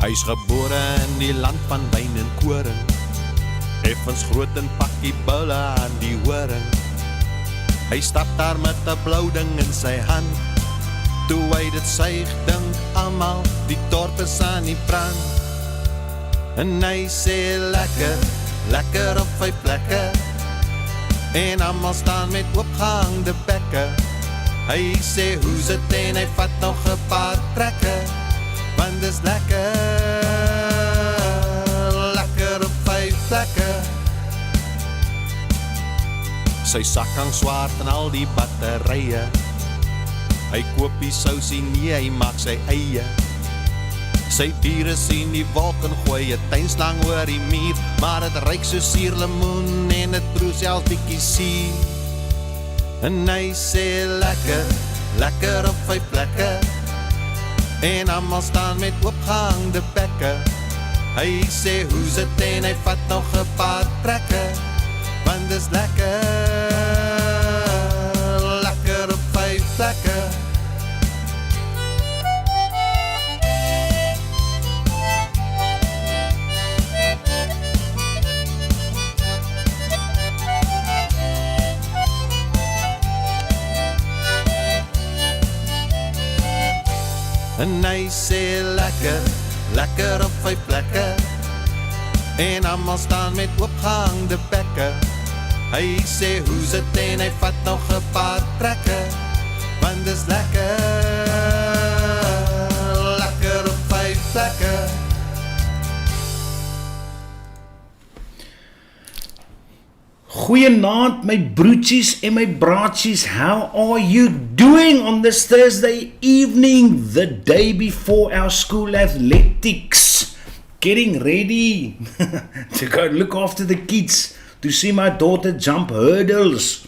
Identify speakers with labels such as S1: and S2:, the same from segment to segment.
S1: Hy is gebore in die land van wyn en koring, effens groot en pakkie bulle aan die horing. Hy stap daar met 'n blou ding in sy hand, toe hy dit suig, dink almal, die dorp is aan die brand. En hy sê lekker, lekker op 5 plekke, en almal staan met oopgehangde bekke. Hy sê hoe's dit en hy vat nog 'n paar trekke, want dis lekker, lekker op 5 plekke. Sy sak hang swart en al die batterye, hy koop die sousie nie, hy maak sy eie. Sy bure sien die wolk en gooi 'n tuinslang oor die muur, maar het ryk so suurlemoen en het proe selfs bietjie suur. En hy sê lekker, lekker op 5 plekke, en almal staan met oopgehangde bekke. Hy sê hoe's dit en hy vat nog 'n paar trekke, want dis lekker, lekker op 5 plekke. En hy sê lekker, lekker op 5 plekke, en almal staan met oopgehangde bekke. Hy sê hoe's dit en hy vat nog 'n paar trekke, want dis lekker, lekker op 5 plekke.
S2: Goeienaand my broertjies en my braatjies, how are you doing on this Thursday evening, the day before our school athletics? Getting ready to go look after the kids, to see my daughter jump hurdles.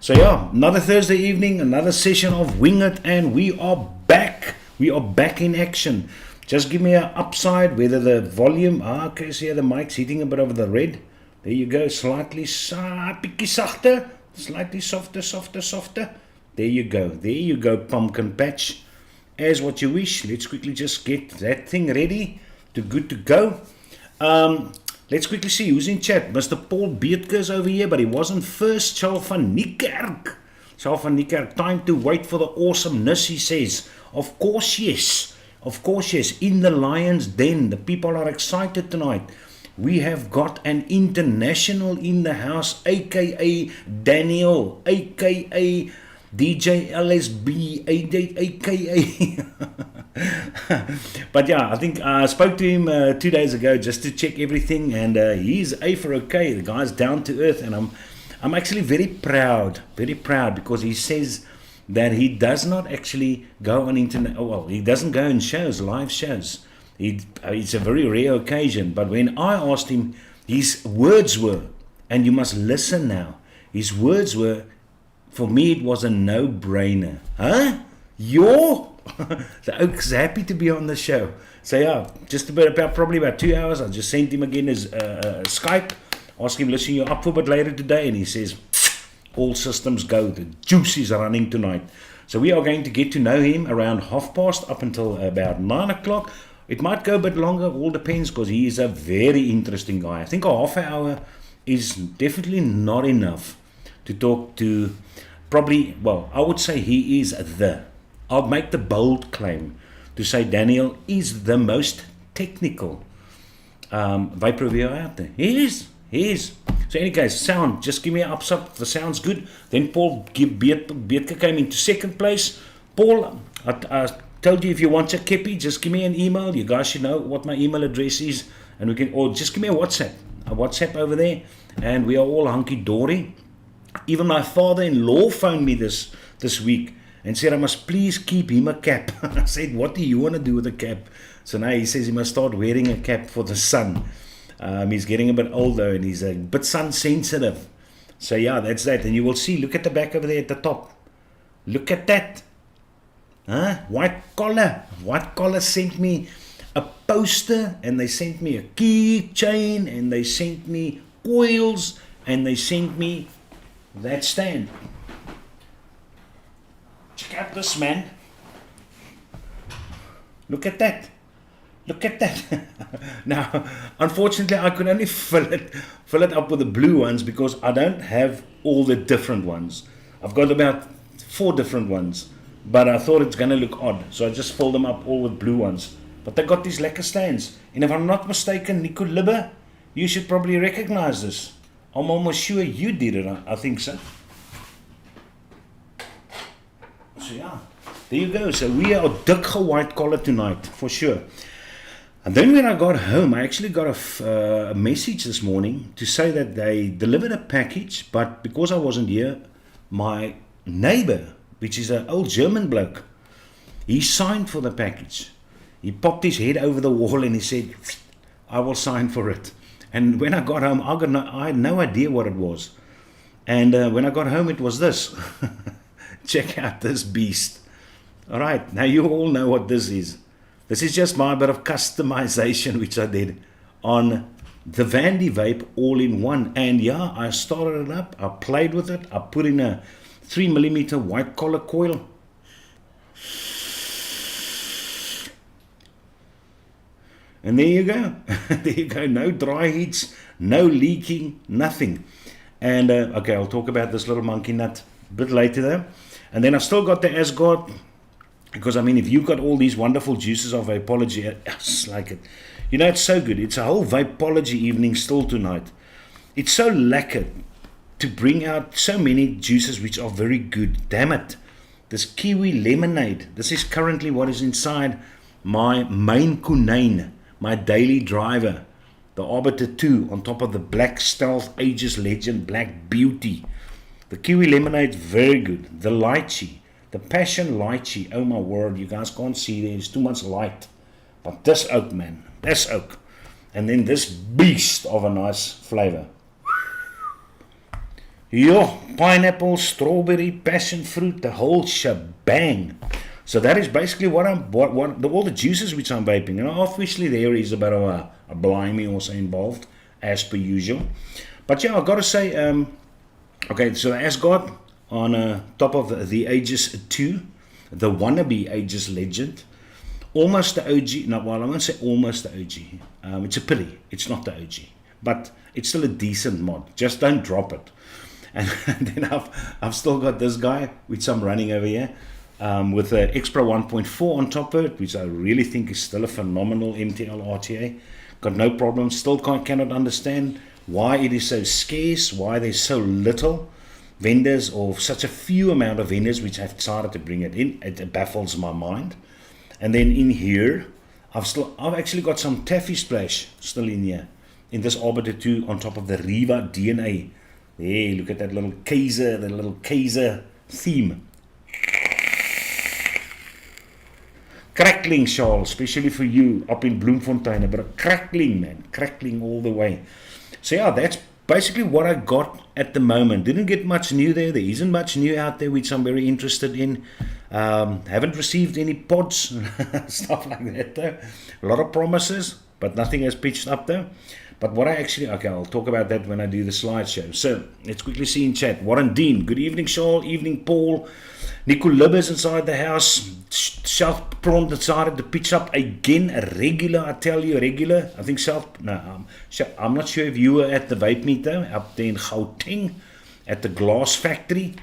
S2: So yeah, another Thursday evening, another session of Wing It, and we are back. We are back in action. Just give me an upside, whether the volume, okay, so yeah, the mic's hitting a bit of the red. There you go, slightly bietjie sagter, slightly softer. There you go, pumpkin patch. As what you wish. Let's quickly just get that thing ready, good to go. Let's quickly see who's in chat. Mr. Paul Beetke is over here, but he wasn't first. Charles van Niekerk, time to wait for the awesomeness, he says. Of course yes, in the Lion's Den, the people are excited tonight. We have got an international in the house, aka Daniel, aka DJ LSB, aka but yeah, I think I spoke to him 2 days ago just to check everything, and he's A for okay. The guy's down to earth, and I'm actually very proud because he says that he does not actually go on he doesn't go on live shows. It's a very rare occasion, but when I asked him, his words were, and you must listen now, his words were, for me it was a no-brainer. Huh? The Oak's happy to be on the show. So yeah, just probably about 2 hours, I just sent him again his Skype, asked him, listen, you're up for a bit later today, and he says, all systems go, the juice is running tonight. So we are going to get to know him around 1:30 up until about 9 o'clock. It might go a bit longer, all depends, because he is a very interesting guy. I think a half an hour is definitely not enough to talk to, probably, well, I would say he is I'll make the bold claim to say Daniel is the most technical vapor out there. He is. So in any case, sound, just give me an ups up, the sound's good. Then Paul Beetke came into second place. Paul, I told you if you want a keppie, just give me an email. You guys should know what my email address is, and we can, or just give me a WhatsApp over there, and we are all hunky-dory. Even my father-in-law phoned me this week and said I must please keep him a cap. I said, what do you want to do with a cap? So now he says he must start wearing a cap for the sun. He's getting a bit older and he's a bit sun sensitive. So yeah, that's that. And you will see, look at the back over there at the top. Look at that. White collar sent me a poster, and they sent me a keychain, and they sent me coils, and they sent me that stand. Check out this, man. Look at that. Look at that. Now, unfortunately, I could only fill it up with the blue ones because I don't have all the different ones. I've got about 4 different ones, but I thought it's going to look odd, so I just filled them up all with blue ones. But they got these lekker stands, and if I'm not mistaken, Nico Libbe, you should probably recognize this. I'm almost sure you did it. I think so. So yeah, there you go. So we are dikke white collar tonight, for sure. And then when I got home, I actually got a message this morning to say that they delivered a package, but because I wasn't here, my neighbor, which is an old German bloke, he signed for the package. He popped his head over the wall and he said, I will sign for it. And when I got home, I had no idea what it was. And when I got home, it was this. Check out this beast. All right, now you all know what this is. This is just my bit of customization which I did on the Vandy Vape all-in-one. And yeah, I started it up, I played with it, I put in a 3mm white collar coil. And there you go. There you go. No dry heats, no leaking, nothing. And okay, I'll talk about this little monkey nut a bit later though. And then I still got the Asgard. Because, I mean, if you've got all these wonderful juices of Vapology, I just like it. You know, it's so good. It's a whole Vapology evening still tonight. It's so lekker to bring out so many juices which are very good. Damn it. This kiwi lemonade. This is currently what is inside my main Kunane, my daily driver. The Arbiter 2 on top of the Black Stealth Aegis Legend Black Beauty. The kiwi lemonade is very good. The lychee. The Passion Lychee, oh my word, you guys can't see, there's too much light. But this oak, man, this oak. And then this beast of a nice flavor. Yo, pineapple, strawberry, passion fruit, the whole shebang. So that is basically what all the juices which I'm vaping. And obviously there is a bit of a blimey also involved, as per usual. But yeah, I've got to say, okay, so the Asgard, on top of the Aegis 2, the wannabe Aegis Legend, almost the OG, no, well, I won't say almost the OG, it's a pity, it's not the OG, but it's still a decent mod, just don't drop it. And then I've still got this guy, which I'm running over here, with the X-Pro 1.4 on top of it, which I really think is still a phenomenal MTL RTA, got no problem, still cannot understand why it is so scarce, why there's so little vendors or such a few amount of vendors which have decided to bring it in. It baffles my mind. And then in here, I've actually got some Taffy Splash still in here, in this Arbiter 2 on top of the Riva DNA. Hey, look at that little Kaiser, the little Kaiser theme. Crackling, Charles, especially for you up in Bloemfontein, but a crackling, man, crackling all the way. So yeah, that's basically what I got at the moment. Didn't get much new there. There isn't much new out there which I'm very interested in. Haven't received any pods, stuff like that though. A lot of promises, but nothing has pitched up though. But what I actually, okay, I'll talk about that when I do the slideshow. So let's quickly see in chat. Warren Dean, good evening, Charles. Evening, Paul. Nico Libbers inside the house. South Prawn decided to pitch up again. A regular, I tell you, a regular. I think I'm not sure if you were at the vape meet though, up there in Gauteng at the glass factory.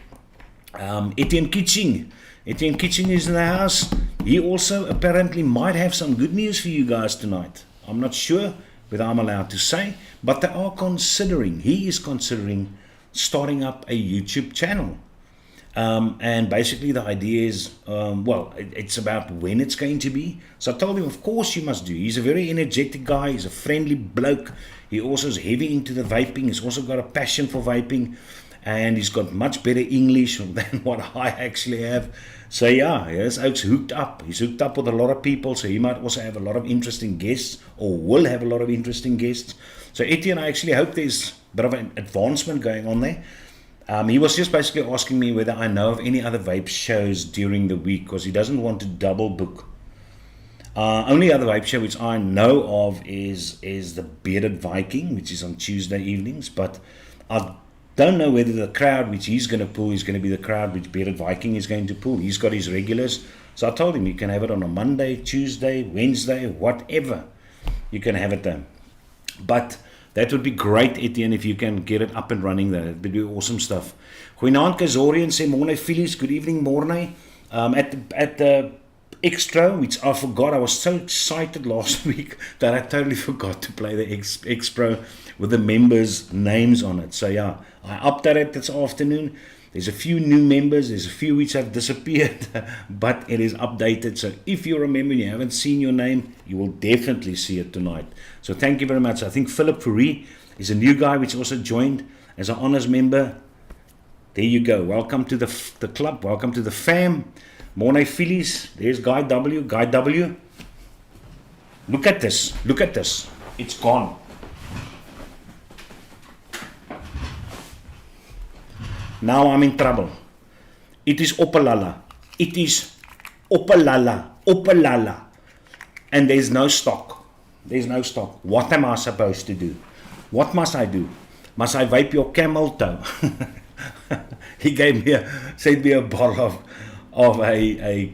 S2: Etienne Kitching is in the house. He also apparently might have some good news for you guys tonight. I'm not sure whether I'm allowed to say, but he is considering starting up a YouTube channel. And basically the idea is, it's about when it's going to be. So I told him, of course you must do. He's a very energetic guy. He's a friendly bloke. He also is heavy into the vaping. He's also got a passion for vaping. And he's got much better English than what I actually have. So yeah, his Oak's hooked up. He's hooked up with a lot of people. So he might also have a lot of interesting guests, or will have a lot of interesting guests. So Etienne, I actually hope there's a bit of an advancement going on there. He was just basically asking me whether I know of any other vape shows during the week, because he doesn't want to double book. Only other vape show which I know of is the Bearded Viking, which is on Tuesday evenings, but I don't know whether the crowd which he's going to pull is going to be the crowd which Bearded Viking is going to pull. He's got his regulars, So I told him, you can have it on a Monday, Tuesday, Wednesday, whatever. You can have it there. But that would be great, Etienne, if you can get it up and running there. It would be awesome stuff. Goeienaand, Kazorian, sê Morne Phillies. Good evening, Morne. At the extra, which I forgot, I was so excited last week that I totally forgot to play the extra with the members' names on it. So yeah, I updated it this afternoon. There's a few new members, there's a few which have disappeared, but it is updated. So if you're a member and you haven't seen your name, you will definitely see it tonight. So thank you very much. I think Philip Fourie is a new guy which also joined as an honors member. There you go. Welcome to the club. Welcome to the fam. Morne Phillies. There's Guy W. Guy W. Look at this. Look at this. It's gone. Now I'm in trouble. It is opalala. It is opalala. Opalala. And there's no stock. There's no stock. What am I supposed to do? What must I do? Must I wipe your camel toe? He sent me a bottle of a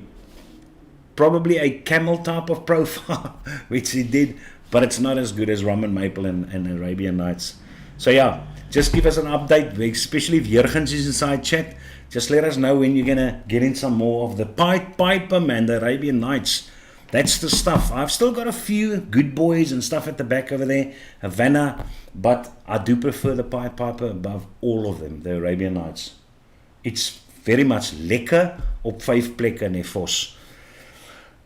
S2: probably a camel type of profile, which he did, but it's not as good as Rum and Maple and Arabian Nights. So yeah, just give us an update, especially if Jurgens is inside chat. Just let us know when you're gonna get in some more of the Piper and the Arabian Nights. That's the stuff. I've still got a few Good Boys and stuff at the back over there, Havana, but I do prefer the Piper above all of them, the Arabian Nights. It's very much lekker op 5 plekke in Vos.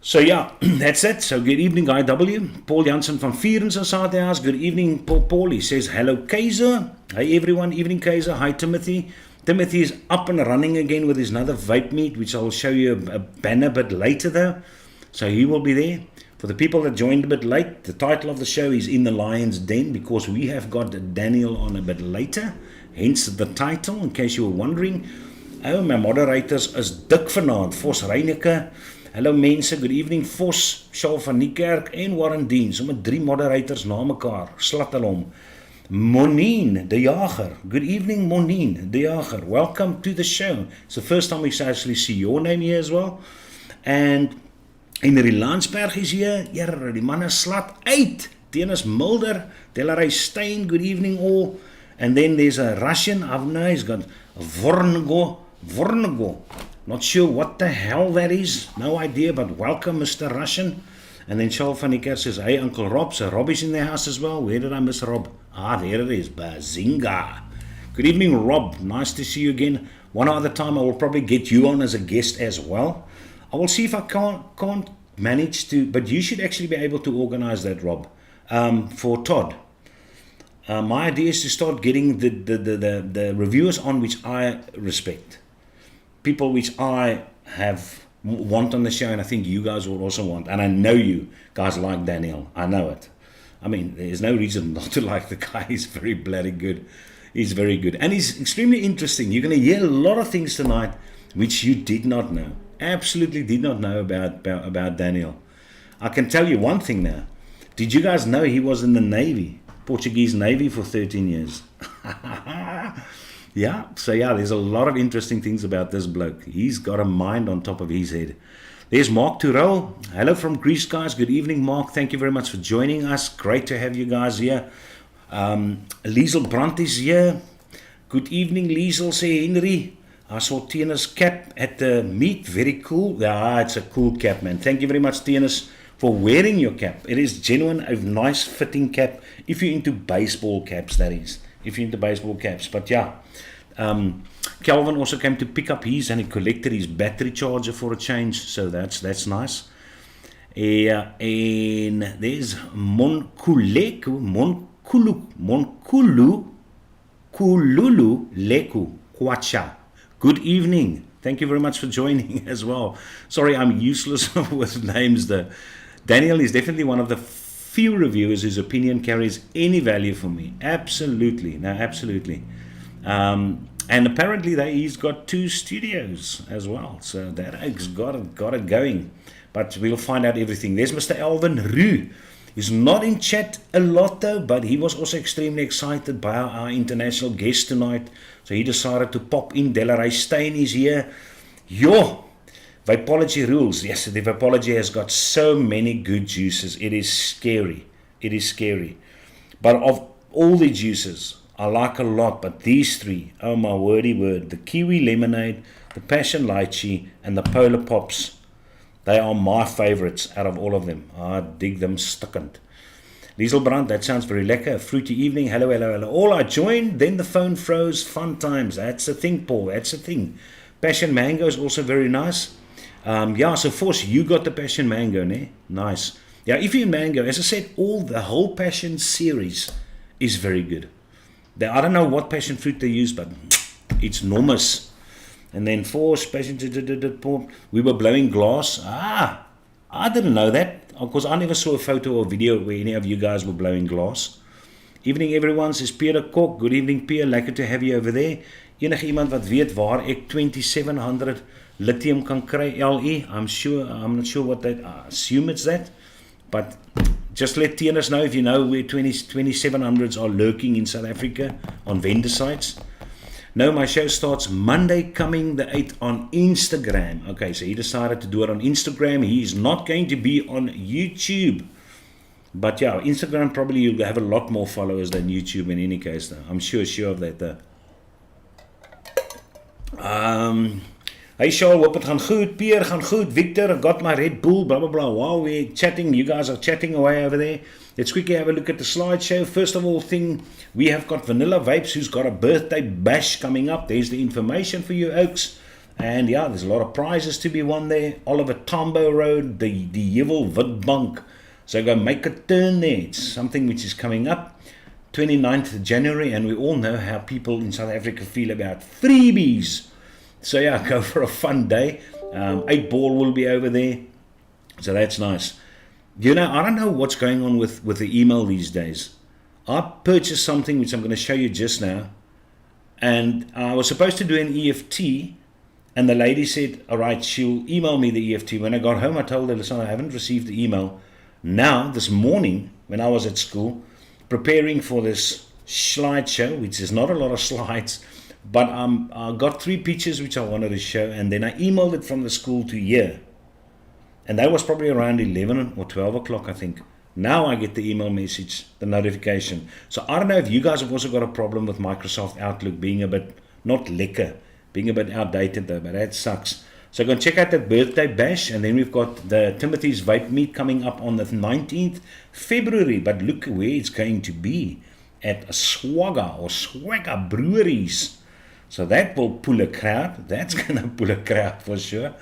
S2: So yeah, that's it. So good evening, Guy W. Paul Jansen from Vierens in Saterhuis. Good evening, Paul. He says, hello, Kaiser. Hi, everyone. Evening, Kaiser. Hi, Timothy. Timothy is up and running again with his another vape meet, which I'll show you a banner a bit later, though. So he will be there. For the people that joined a bit late, the title of the show is In the Lion's Den, because we have got Daniel on a bit later. Hence the title, in case you were wondering. Oh, my moderators is dik vanaand. Vos Reineke. Hallo mense, good evening. Vos, Charles van Niekerk en Warren Dean. Sommer 3 moderators na mekaar. Slat hulle om. Monine de Jager. Good evening, Monine de Jager. Welcome to the show. It's the first time we actually see your name here as well. And Henry Landsberg is here. Jerre, die man is slat uit. Dennis Mulder, Delaray Stein, good evening all. And then there's a Russian, Avna, he's got Vornego. Not sure what the hell that is. No idea, but welcome, Mr. Russian. And then Charles van Niekerk says, hey, Uncle Rob. So Rob is in the house as well. Where did I miss Rob? Ah, there it is. Bazinga. Good evening, Rob. Nice to see you again. One other time I will probably get you on as a guest as well. I will see if I can't manage to, but you should actually be able to organize that, Rob, for Todd. My idea is to start getting the reviewers on which I respect. People which I want on the show, and I think you guys will also want. And I know you guys like Daniel. I know it. I mean, there's no reason not to like the guy. He's very bloody good. He's very good. And he's extremely interesting. You're going to hear a lot of things tonight which you did not know. Absolutely did not know about Daniel. I can tell you one thing now. Did you guys know he was in the Navy, Portuguese Navy, for 13 years? Yeah, so yeah, there's a lot of interesting things about this bloke. He's got a mind on top of his head. There's Mark Turrell. Hello from Greece, guys. Good evening, Mark. Thank you very much for joining us. Great to have you guys here. Liesel Brandt is here. Good evening, Liesel, say Henry. I saw Tiena's cap at the meet. Very cool. Yeah, it's a cool cap, man. Thank you very much, Tiena's, for wearing your cap. It is genuine, a nice fitting cap. If you're into baseball caps, that is. If you're into baseball caps. But yeah, Calvin also came to pick up his, and he collected his battery charger for a change. So that's nice. And there's Monkululu Leku Kwacha. Good evening. Thank you very much for joining as well. Sorry, I'm useless with names there. Daniel is definitely one of the few reviewers whose opinion carries any value for me. Absolutely. No, absolutely. And apparently he's got 2 studios as well. So that's got it going. But we'll find out everything. There's Mr. Alvin Rue. He's not in chat a lot though, but he was also extremely excited by our international guest tonight. So he decided to pop in. Delaray Stein is here. Jo, Vapology rules. Yes, the Vapology has got so many good juices. It is scary. It is scary. But of all the juices, I like a lot. But these three, oh my wordy word. The Kiwi Lemonade, the Passion Lychee, and the Polar Pops. They are my favorites out of all of them. I dig them stuckend. Lieselbrand, that sounds very lekker. A fruity evening. Hello, hello, hello. All I joined, then the phone froze. Fun times. That's the thing, Paul. That's the thing. Passion Mango is also very nice. Yeah, so Force, you got the Passion Mango, ne? Nice. Yeah, if you're mango, as I said, the whole Passion series is very good. I don't know what passion fruit they use, but it's enormous. And then Force, Passion, we were blowing glass. I didn't know that. Of course, I never saw a photo or video where any of you guys were blowing glass. Evening everyone, says Pierre Kok. Good evening Pierre, lekker to have you over there. Enige iemand wat weet waar ek 2700 lithium kan kry LE? I'm not sure what that, I assume it's that. But just let TNS know if you know where 2700s are lurking in South Africa on vendor sites. No, my show starts Monday coming the 8th on Instagram. Okay, so he decided to do it on Instagram. He is not going to be on YouTube. But yeah, Instagram probably you'll have a lot more followers than YouTube in any case. Though. I'm sure of that. Though. Hey Charles, hope it gaan goed. Pierre, gaan goed. Victor, I got my Red Bull, blah, blah, blah. While we're chatting, you guys are chatting away over there. Let's quickly have a look at the slideshow. First of all, we have got Vanilla Vapes, who's got a birthday bash coming up. There's the information for you, Oaks. And yeah, there's a lot of prizes to be won there. Oliver Tambo Road, the Yewel Witbank. So go make a turn there. It's something which is coming up. 29th of January, and we all know how people in South Africa feel about freebies. So yeah, go for a fun day. 8 Ball will be over there. So that's nice. You know, I don't know what's going on with the email these days. I purchased something which I'm going to show you just now. And I was supposed to do an EFT. And the lady said, all right, she'll email me the EFT. When I got home, I told her, listen, I haven't received the email. Now, this morning, when I was at school, preparing for this slideshow, which is not a lot of slides, but I got 3 pictures which I wanted to show. And then I emailed it from the school to here. And that was probably around 11 or 12 o'clock, I think. Now I get the email message, the notification. So I don't know if you guys have also got a problem with Microsoft Outlook being a bit, not lekker, being a bit outdated though, but that sucks. So go and check out that birthday bash. And then we've got the Timothy's Vape Meet coming up on the 19th February. But look where it's going to be, at Swagger Breweries. So that will pull a crowd. That's going to pull a crowd for sure.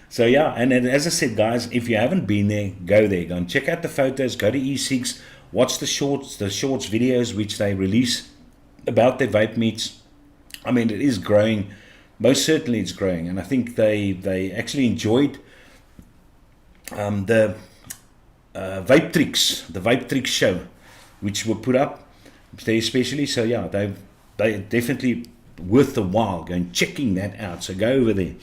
S2: So yeah, and as I said, guys, if you haven't been there, go there. Go and check out the photos. Go to E6. Watch the shorts videos which they release about their vape meets. I mean, it is growing. Most certainly it's growing. And I think they actually enjoyed the Vape Tricks show, which were put up there especially. So yeah, they definitely worth the while going checking that out. So go over there.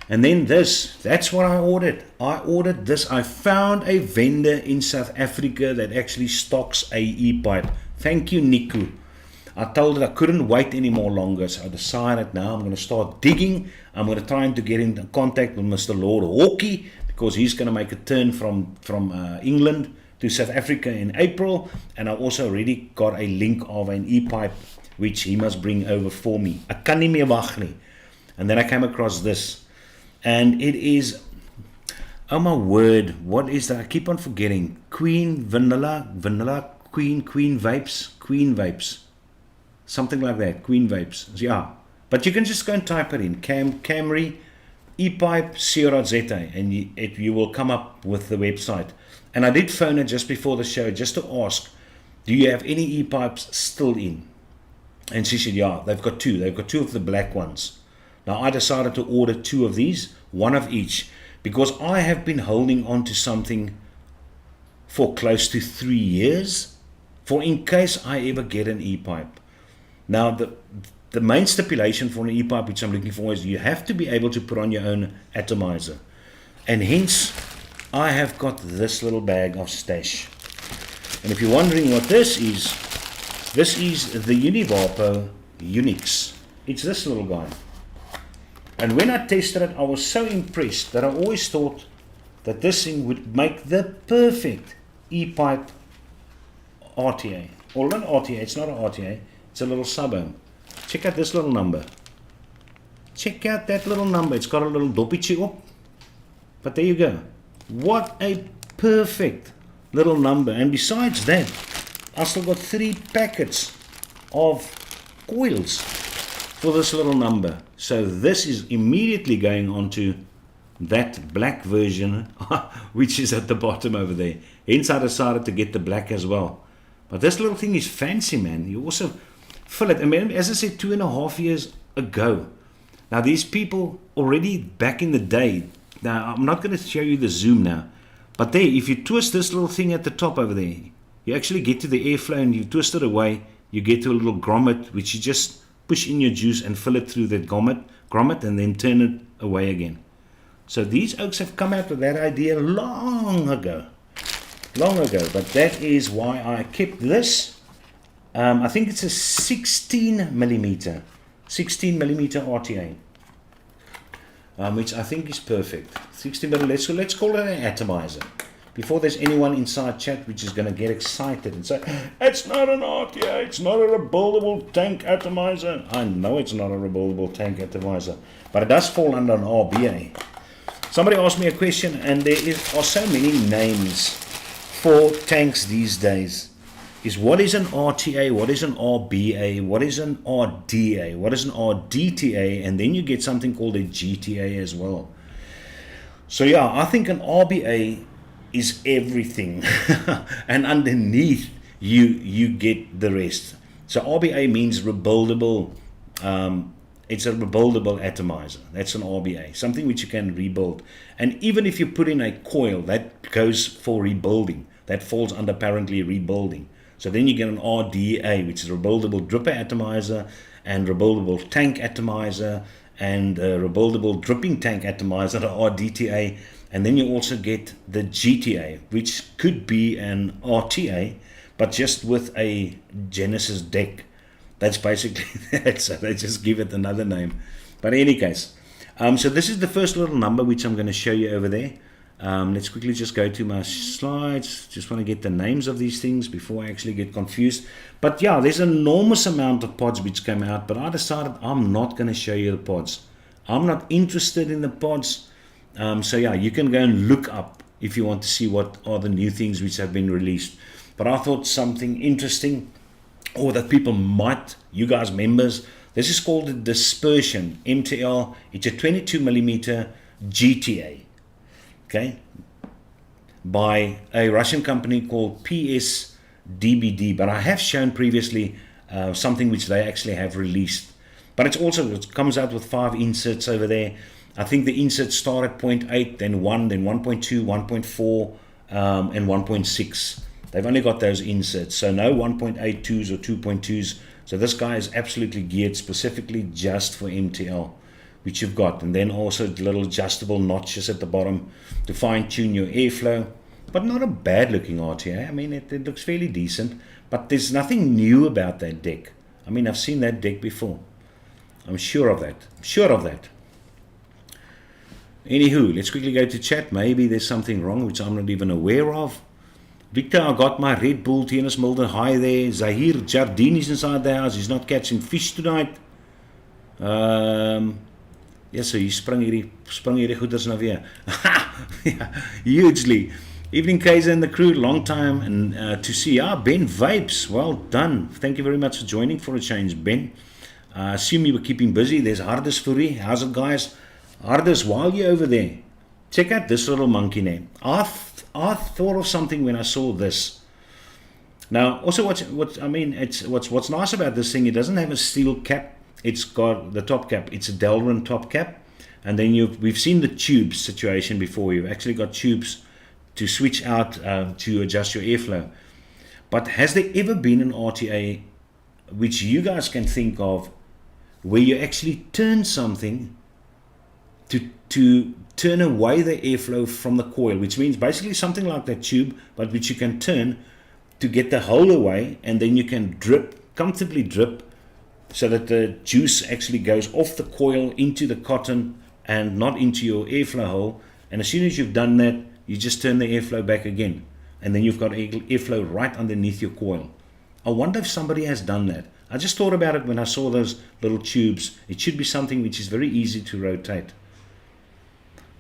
S2: And then that's what I ordered. I ordered this. I found a vendor in South Africa that actually stocks a e-pipe. Thank you, Niku. I told her I couldn't wait any more longer, so I decided now I'm going to start digging. I'm going to try to get in contact with Mr. Lord Hawkey, because he's going to make a turn from England to South Africa in April. And I also already got a link of an e-pipe which he must bring over for me. I kan nie meer wag nie. And then I came across this. And it is, oh my word, what is that? I keep on forgetting. Queen Vapes. Something like that, Queen Vapes. Yeah, but you can just go and type it in. Camry, e-pipe, co.za, and you will come up with the website. And I did phone her just before the show just to ask, do you have any e-pipes still in? And she said, yeah, they've got 2. They've got 2 of the black ones. Now, I decided to order 2 of these, 1 of each, because I have been holding on to something for close to 3 years, for in case I ever get an e-pipe. Now, the main stipulation for an e-pipe which I'm looking for is you have to be able to put on your own atomizer. And hence, I have got this little bag of stash. And if you're wondering what this is the Univapo Unix. It's this little guy. And when I tested it, I was so impressed that I always thought that this thing would make the perfect E-pipe RTA. Or not RTA, it's not an RTA, it's a little sub-ohm. Check out this little number. Check out that little number. It's got a little doppietje op. But there you go. What a perfect little number. And besides that, I still got 3 packets of coils for this little number. So this is immediately going on to that black version, which is at the bottom over there. Hence I decided to get the black as well. But this little thing is fancy, man. You also fill it. I mean, as I said, 2.5 years ago. Now these people already back in the day, now I'm not going to show you the zoom now, but there, if you twist this little thing at the top over there, you actually get to the airflow, and you twist it away, you get to a little grommet, which you just push in your juice and fill it through that grommet and then turn it away again. So these oaks have come out with that idea long ago, but that is why I kept this. I think it's a 16 millimeter RTA, which I think is perfect. 16 millimeter. Let's call it an atomizer. Before there's anyone inside chat which is going to get excited and say, it's not an RTA, it's not a rebuildable tank atomizer. I know it's not a rebuildable tank atomizer, but it does fall under an RBA. Somebody asked me a question, and there are so many names for tanks these days. What is an RTA, what is an RBA, what is an RDA, what is an RDTA, and then you get something called a GTA as well. So yeah, I think an RBA is everything, and underneath you get the rest. So RBA means rebuildable. It's a rebuildable atomizer. That's an RBA, something which you can rebuild. And even if you put in a coil, that goes for rebuilding. That falls under apparently rebuilding. So then you get an RDA, which is a rebuildable dripper atomizer, and rebuildable tank atomizer, and a rebuildable dripping tank atomizer, the RDTA. And then you also get the GTA, which could be an RTA, but just with a Genesis deck. That's basically that. So they just give it another name. But in any case, so this is the first little number which I'm going to show you over there. Let's quickly just go to my slides. Just want to get the names of these things before I actually get confused. But yeah, there's an enormous amount of pods which came out, but I decided I'm not going to show you the pods. I'm not interested in the pods. So yeah, you can go and look up if you want to see what are the new things which have been released. But I thought something interesting, or that people might, you guys members, this is called the dispersion MTL. It's a 22 millimeter GTA, okay, by a Russian company called PSDBD. But I have shown previously something which they actually have released. But it comes out with 5 inserts over there. I think the inserts start at 0.8, then 1, then 1.2, 1.4, and 1.6. They've only got those inserts, so no 1.82s or 2.2s. So this guy is absolutely geared specifically just for MTL, which you've got. And then also the little adjustable notches at the bottom to fine-tune your airflow. But not a bad-looking RTA. I mean, it looks fairly decent. But there's nothing new about that deck. I mean, I've seen that deck before. I'm sure of that. Anywho, let's quickly go to chat. Maybe there's something wrong which I'm not even aware of. Victor, I got my Red Bull, Tennis Mulder, hi there. Zahir Jardine is inside the house. He's not catching fish tonight. Yes, so he sprung hierdie goeders na weer. Yeah, hugely. Evening, Kaiser and the crew. Long time and to see. Ben Vapes, well done. Thank you very much for joining for a change, Ben. Assume you were keeping busy. There's Hardus Furi. How's it, guys? Hardus, while you're over there, check out this little monkey name. I thought of something when I saw this. Now, also what's nice about this thing, it doesn't have a steel cap. It's got the top cap. It's a Delrin top cap. And then we've seen the tubes situation before. You've actually got tubes to switch out to adjust your airflow. But has there ever been an RTA which you guys can think of where you actually turn something to turn away the airflow from the coil, which means basically something like that tube, but which you can turn to get the hole away, and then you can comfortably drip so that the juice actually goes off the coil into the cotton and not into your airflow hole. And as soon as you've done that, you just turn the airflow back again, and then you've got airflow right underneath your coil. I wonder if somebody has done that. I just thought about it when I saw those little tubes. It should be something which is very easy to rotate.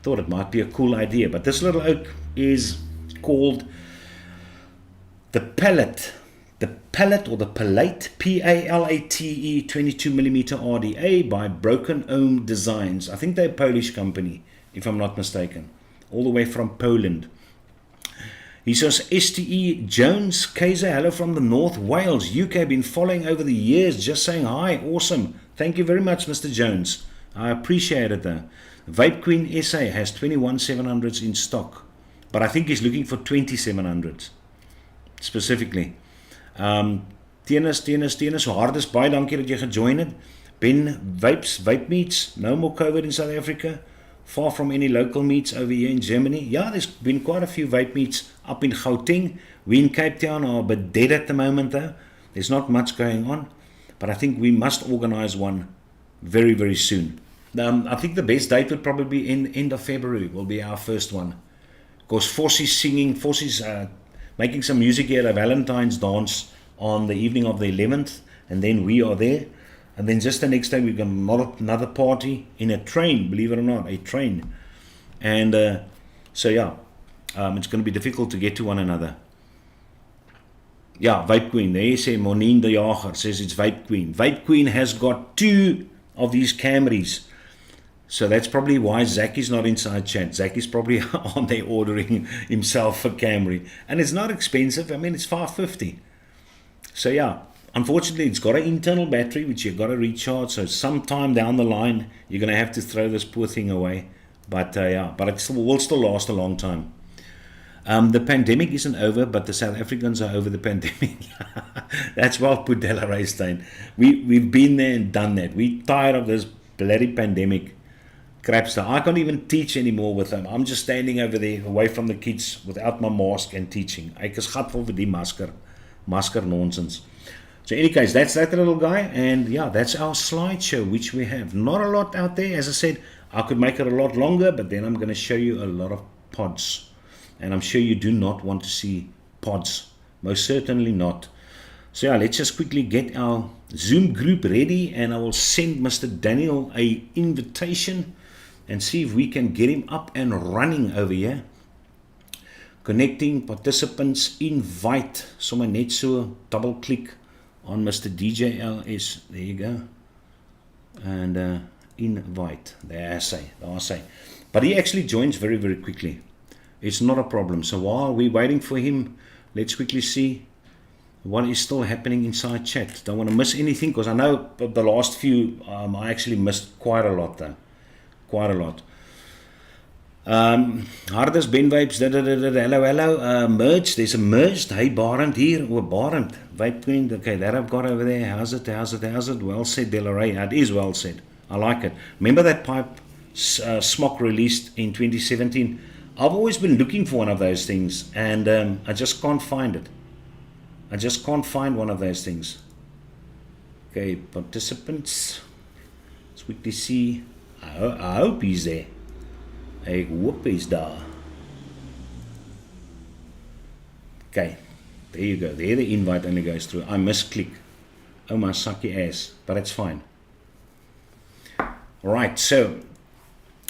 S2: Thought it might be a cool idea, but this little oak is called the Palette. The Palette, or the Palate, P-A-L-A-T-E, 22mm RDA by Broken Ohm Designs. I think they're a Polish company, if I'm not mistaken, all the way from Poland. He says, STE Jones Kaiser, hello from the North Wales, UK, been following over the years, just saying hi, awesome. Thank you very much, Mr. Jones. I appreciate it though. Vape Queen SA has 21-700s in stock, but I think he's looking for 2700s specifically. Tennis, so hardest baie dankie dat jy gejoin het. Ben Vapes, Vape Meets, no more COVID in South Africa. Far from any local meets over here in Germany. Yeah, there's been quite a few vape meets up in Gauteng. We in Cape Town are a bit dead at the moment though. There's not much going on. But I think we must organize one very, very soon. I think the best date would probably be in end of February will be our first one. Because Fossie's singing, Fossie's making some music here at a Valentine's dance on the evening of the 11th. And then we are there. And then just the next day, we've got another party in a train, believe it or not, a train. And so, yeah, it's going to be difficult to get to one another. Yeah, Vape Queen, there you say, Monine de Jager says it's Vape Queen. Vape Queen has got 2 of these Camrys. So that's probably why Zach is not inside chat. Zach is probably on there ordering himself a Camry. And it's not expensive. I mean, it's $550. So, yeah. Unfortunately, it's got an internal battery which you've got to recharge, so sometime down the line you're going to have to throw this poor thing away. But yeah, but it will still last a long time. The pandemic isn't over, but the South Africans are over the pandemic. That's well put, Della Raystein. We've been there and done that. We're tired of this bloody pandemic crapster. I can't even teach anymore with them. I'm just standing over there away from the kids without my mask and teaching. Ek is gatvol vir die masker nonsense. So in any case, that's that little guy, and yeah, that's our slideshow, which we have. Not a lot out there. As I said, I could make it a lot longer, but then I'm going to show you a lot of pods. And I'm sure you do not want to see pods. Most certainly not. So yeah, let's just quickly get our Zoom group ready, and I will send Mr. Daniel a invitation and see if we can get him up and running over here. Connecting participants, invite. Sommer net so double click on Mr. DJ LS, there you go, and invite, there I say. But he actually joins very, very quickly. It's not a problem. So while we're waiting for him, let's quickly see what is still happening inside chat. Don't want to miss anything, because I know the last few, I actually missed quite a lot though, quite a lot. Hardest Ben Vapes, hello, merged, there's a merged, hey Barend here, Barend, Vape Queen, okay, that I've got over there, how's it, well said Delaray, it is well said, I like it. Remember that pipe Smock released in 2017, I've always been looking for one of those things, and I just can't find it, I just can't find one of those things. Okay, participants, let's quickly see, I hope he's there. Ek hoop he's daar. Okay, there you go. There the invite only goes through. I misclick. Oh my sucky ass, but it's fine. Alright, so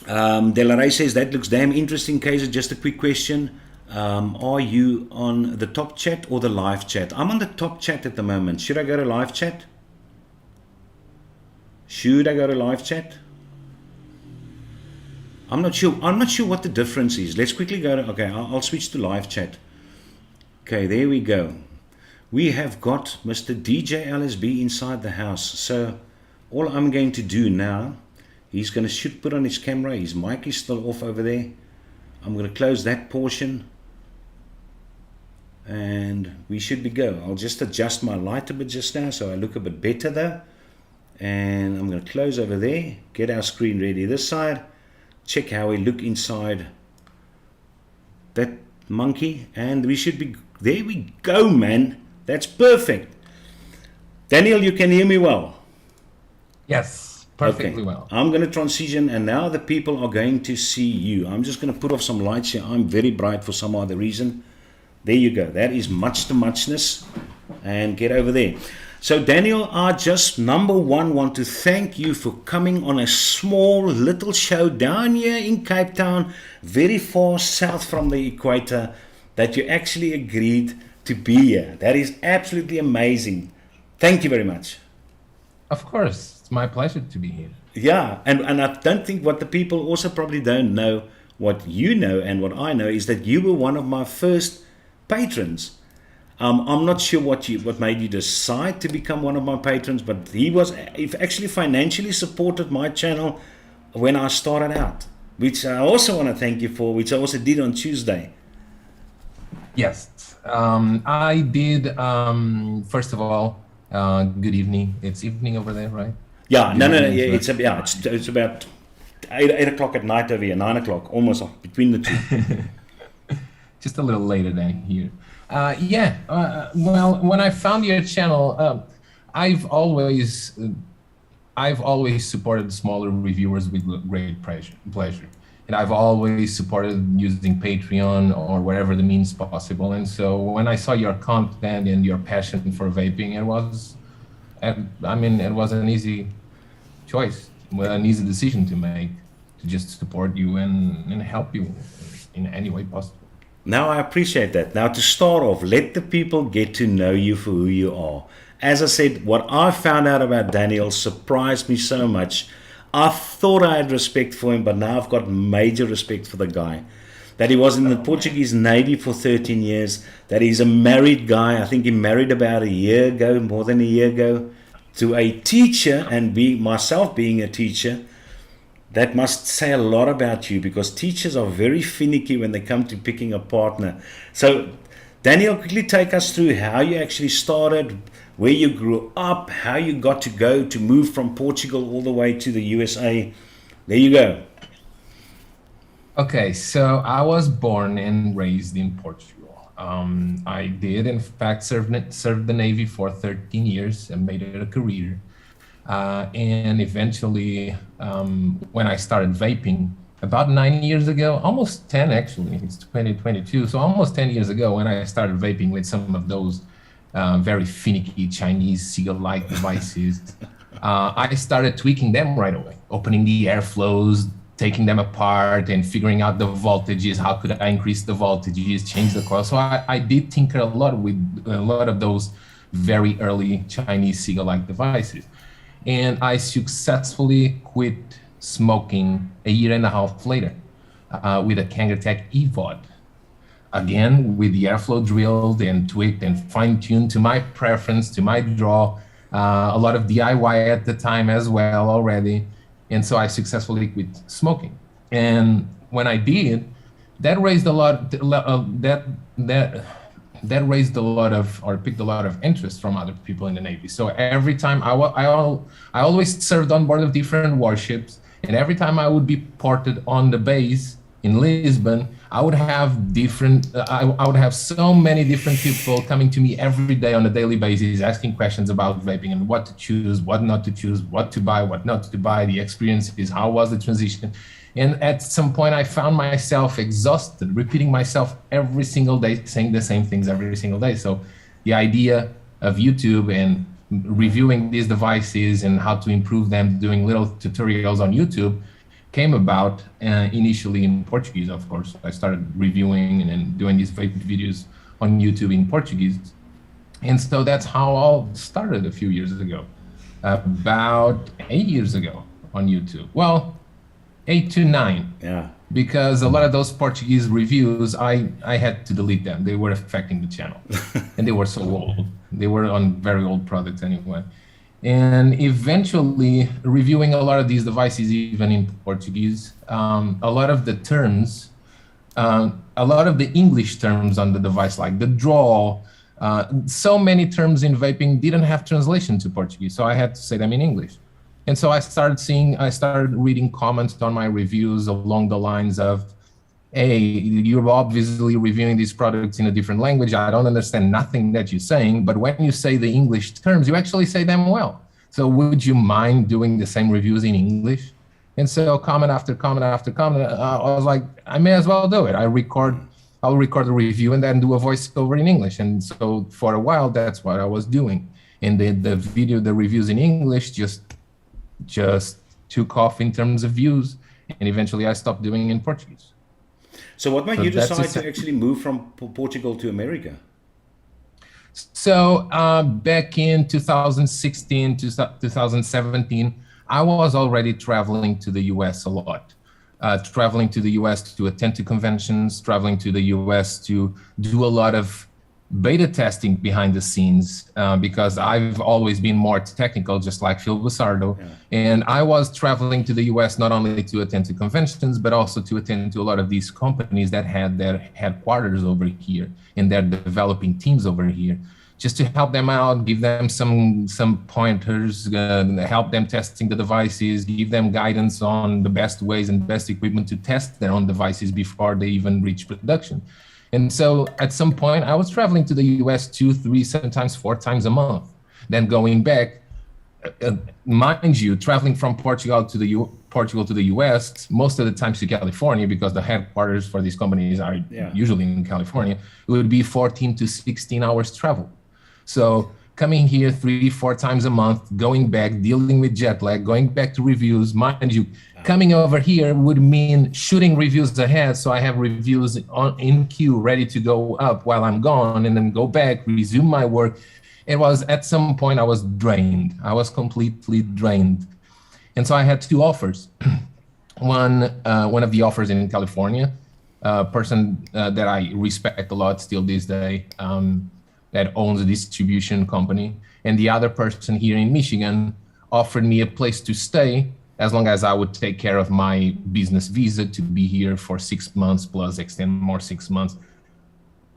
S2: Delaray says that looks damn interesting, Kaiser. Just a quick question. Are you on the top chat or the live chat? I'm on the top chat at the moment. Should I go to live chat? I'm not sure what the difference is. Let's quickly go to, okay, I'll switch to live chat. Okay, there we go. We have got Mr. DJ LSB inside the house. So all I'm going to do now, he's going to put on his camera. His mic is still off over there. I'm going to close that portion. And we should be go. I'll just adjust my light a bit just now so I look a bit better there. And I'm going to close over there. Get our screen ready this side. Check how we look inside that monkey, and we should be, there we go, man, that's perfect. Daniel, you can hear me well?
S3: Yes, perfectly well.
S2: I'm going to transition, and now the people are going to see you. I'm just going to put off some lights here. I'm very bright for some other reason. There you go. That is much to muchness. And get over there. So Daniel, I just number one want to thank you for coming on a small little show down here in Cape Town, very far south from the equator, that you actually agreed to be here. That is absolutely amazing. Thank you very much.
S3: Of course, it's my pleasure to be here.
S2: Yeah, and I don't think what the people also probably don't know, what you know and what I know, is that you were one of my first patrons. I'm not sure what made you decide to become one of my patrons, but he actually financially supported my channel when I started out, which I also want to thank you for, which I also did on Tuesday.
S3: Yes, I did. First of all, good evening. It's evening over there, right?
S2: Yeah, no. Yeah, it's about 8 o'clock at night over here, 9 o'clock, almost between the two.
S3: Just a little later than here. Well, when I found your channel, I've always supported smaller reviewers with great pleasure. And I've always supported using Patreon or wherever the means possible. And so when I saw your content and your passion for vaping, it was an easy choice, an easy decision to make, to just support you and help you in any way possible.
S2: Now, I appreciate that. Now, to start off, let the people get to know you for who you are. As I said, what I found out about Daniel surprised me so much. I thought I had respect for him, but now I've got major respect for the guy. That he was in the Portuguese Navy for 13 years, that he's a married guy. I think he married about a year ago, more than a year ago, to a teacher, and myself being a teacher. That must say a lot about you, because teachers are very finicky when they come to picking a partner. So, Daniel, quickly take us through how you actually started, where you grew up, how you got to move from Portugal all the way to the USA. There you go.
S3: Okay, so I was born and raised in Portugal. I did, in fact, serve the Navy for 13 years and made it a career. And eventually, when I started vaping, about 9 years ago, almost 10 actually, it's 2022, so almost 10 years ago when I started vaping with some of those very finicky Chinese Seagull-like devices, I started tweaking them right away, opening the airflows, taking them apart and figuring out the voltages, how could I increase the voltages, change the coil. So I did tinker a lot with a lot of those very early Chinese Seagull-like devices. And I successfully quit smoking a year and a half later with a Kangertech EVOD. Again, with the airflow drilled and tweaked and fine-tuned to my preference, to my draw, a lot of DIY at the time as well already. And so I successfully quit smoking. And when I did, that raised a lot, that raised a lot of, or picked a lot of interest from other people in the Navy. So every time I always served on board of different warships, and every time I would be ported on the base in Lisbon, I would have I would have so many different people coming to me every day on a daily basis, asking questions about vaping and what to choose, what not to choose, what to buy, what not to buy, the experiences, how was the transition. And at some point, I found myself exhausted, repeating myself every single day, saying the same things every single day. So the idea of YouTube and reviewing these devices and how to improve them, doing little tutorials on YouTube, came about initially in Portuguese, of course. I started reviewing and then doing these videos on YouTube in Portuguese. And so that's how all started a few years ago, about 8 years ago on YouTube. Well, 8 to 9.
S2: Yeah.
S3: Because a lot of those Portuguese reviews, I had to delete them. They were affecting the channel. And they were so old. They were on very old products anyway. And eventually, reviewing a lot of these devices, even in Portuguese, a lot of the terms, a lot of the English terms on the device, like the draw, so many terms in vaping didn't have translation to Portuguese. So I had to say them in English. And so I started reading comments on my reviews along the lines of, hey, you're obviously reviewing these products in a different language. I don't understand nothing that you're saying, but when you say the English terms, you actually say them well. So would you mind doing the same reviews in English? And so comment after comment after comment, I was like, I may as well do it. I'll record a review and then do a voiceover in English. And so for a while, that's what I was doing. And the reviews in English just took off in terms of views. And eventually I stopped doing in Portuguese.
S2: So what made you decide to actually move from Portugal to America?
S3: So back in 2016 to 2017, I was already traveling to the US a lot. Traveling to the US to attend to conventions, traveling to the US to do a lot of beta testing behind the scenes, because I've always been more technical, just like Phil Busardo. Yeah. And I was traveling to the US not only to attend to conventions, but also to attend to a lot of these companies that had their headquarters over here and their developing teams over here, just to help them out, give them some pointers, help them testing the devices, give them guidance on the best ways and best equipment to test their own devices before they even reach production. And so at some point, I was traveling to the US 2, 3, sometimes 4 times a month. Then going back, mind you, traveling from Portugal to the US, most of the times to California, because the headquarters for these companies are usually in California, it would be 14 to 16 hours travel. So coming here 3, 4 times a month, going back, dealing with jet lag, going back to reviews, mind you, coming over here would mean shooting reviews ahead. So I have reviews in queue ready to go up while I'm gone, and then go back, resume my work. It was at some point I was drained. I was completely drained. And so I had 2 offers. One of the offers in California, a person that I respect a lot still this day, that owns a distribution company. And the other person here in Michigan offered me a place to stay as long as I would take care of my business visa to be here for 6 months plus extend more 6 months.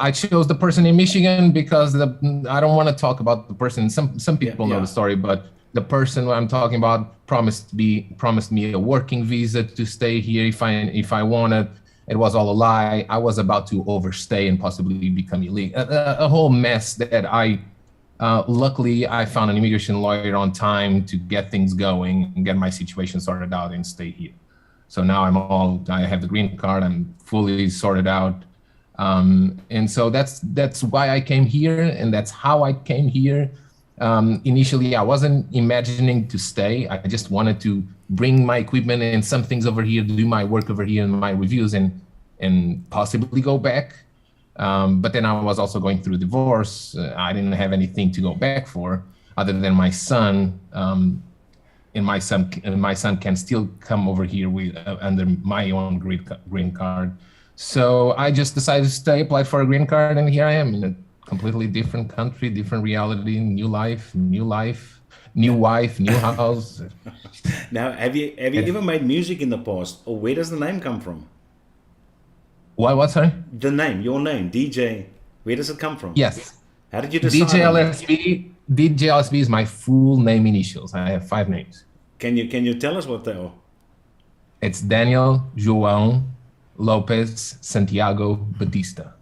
S3: I chose the person in Michigan because I don't want to talk about the person. Some people know the story, but the person I'm talking about promised me a working visa to stay here if I wanted. It was all a lie. I was about to overstay and possibly become illegal. A whole mess that luckily I found an immigration lawyer on time to get things going and get my situation sorted out and stay here. So now I have the green card, I'm fully sorted out. And so that's why I came here, and that's how I came here. Initially, I wasn't imagining to stay. I just wanted to bring my equipment and some things over here, do my work over here and my reviews and possibly go back. But then I was also going through divorce. I didn't have anything to go back for other than my son. And my son can still come over here under my own green card. So I just decided to stay, applied for a green card, and here I am in a completely different country, different reality, new life, new wife, new house.
S2: Now, have you ever made music in the past, or where does the name come from?
S3: What, sorry?
S2: The name, your name, DJ, where does it come from?
S3: Yes.
S2: How did you decide?
S3: DJ LSB is my full name initials. I have 5 names.
S2: Can you tell us what they are?
S3: It's Daniel João Lopez Santiago Batista.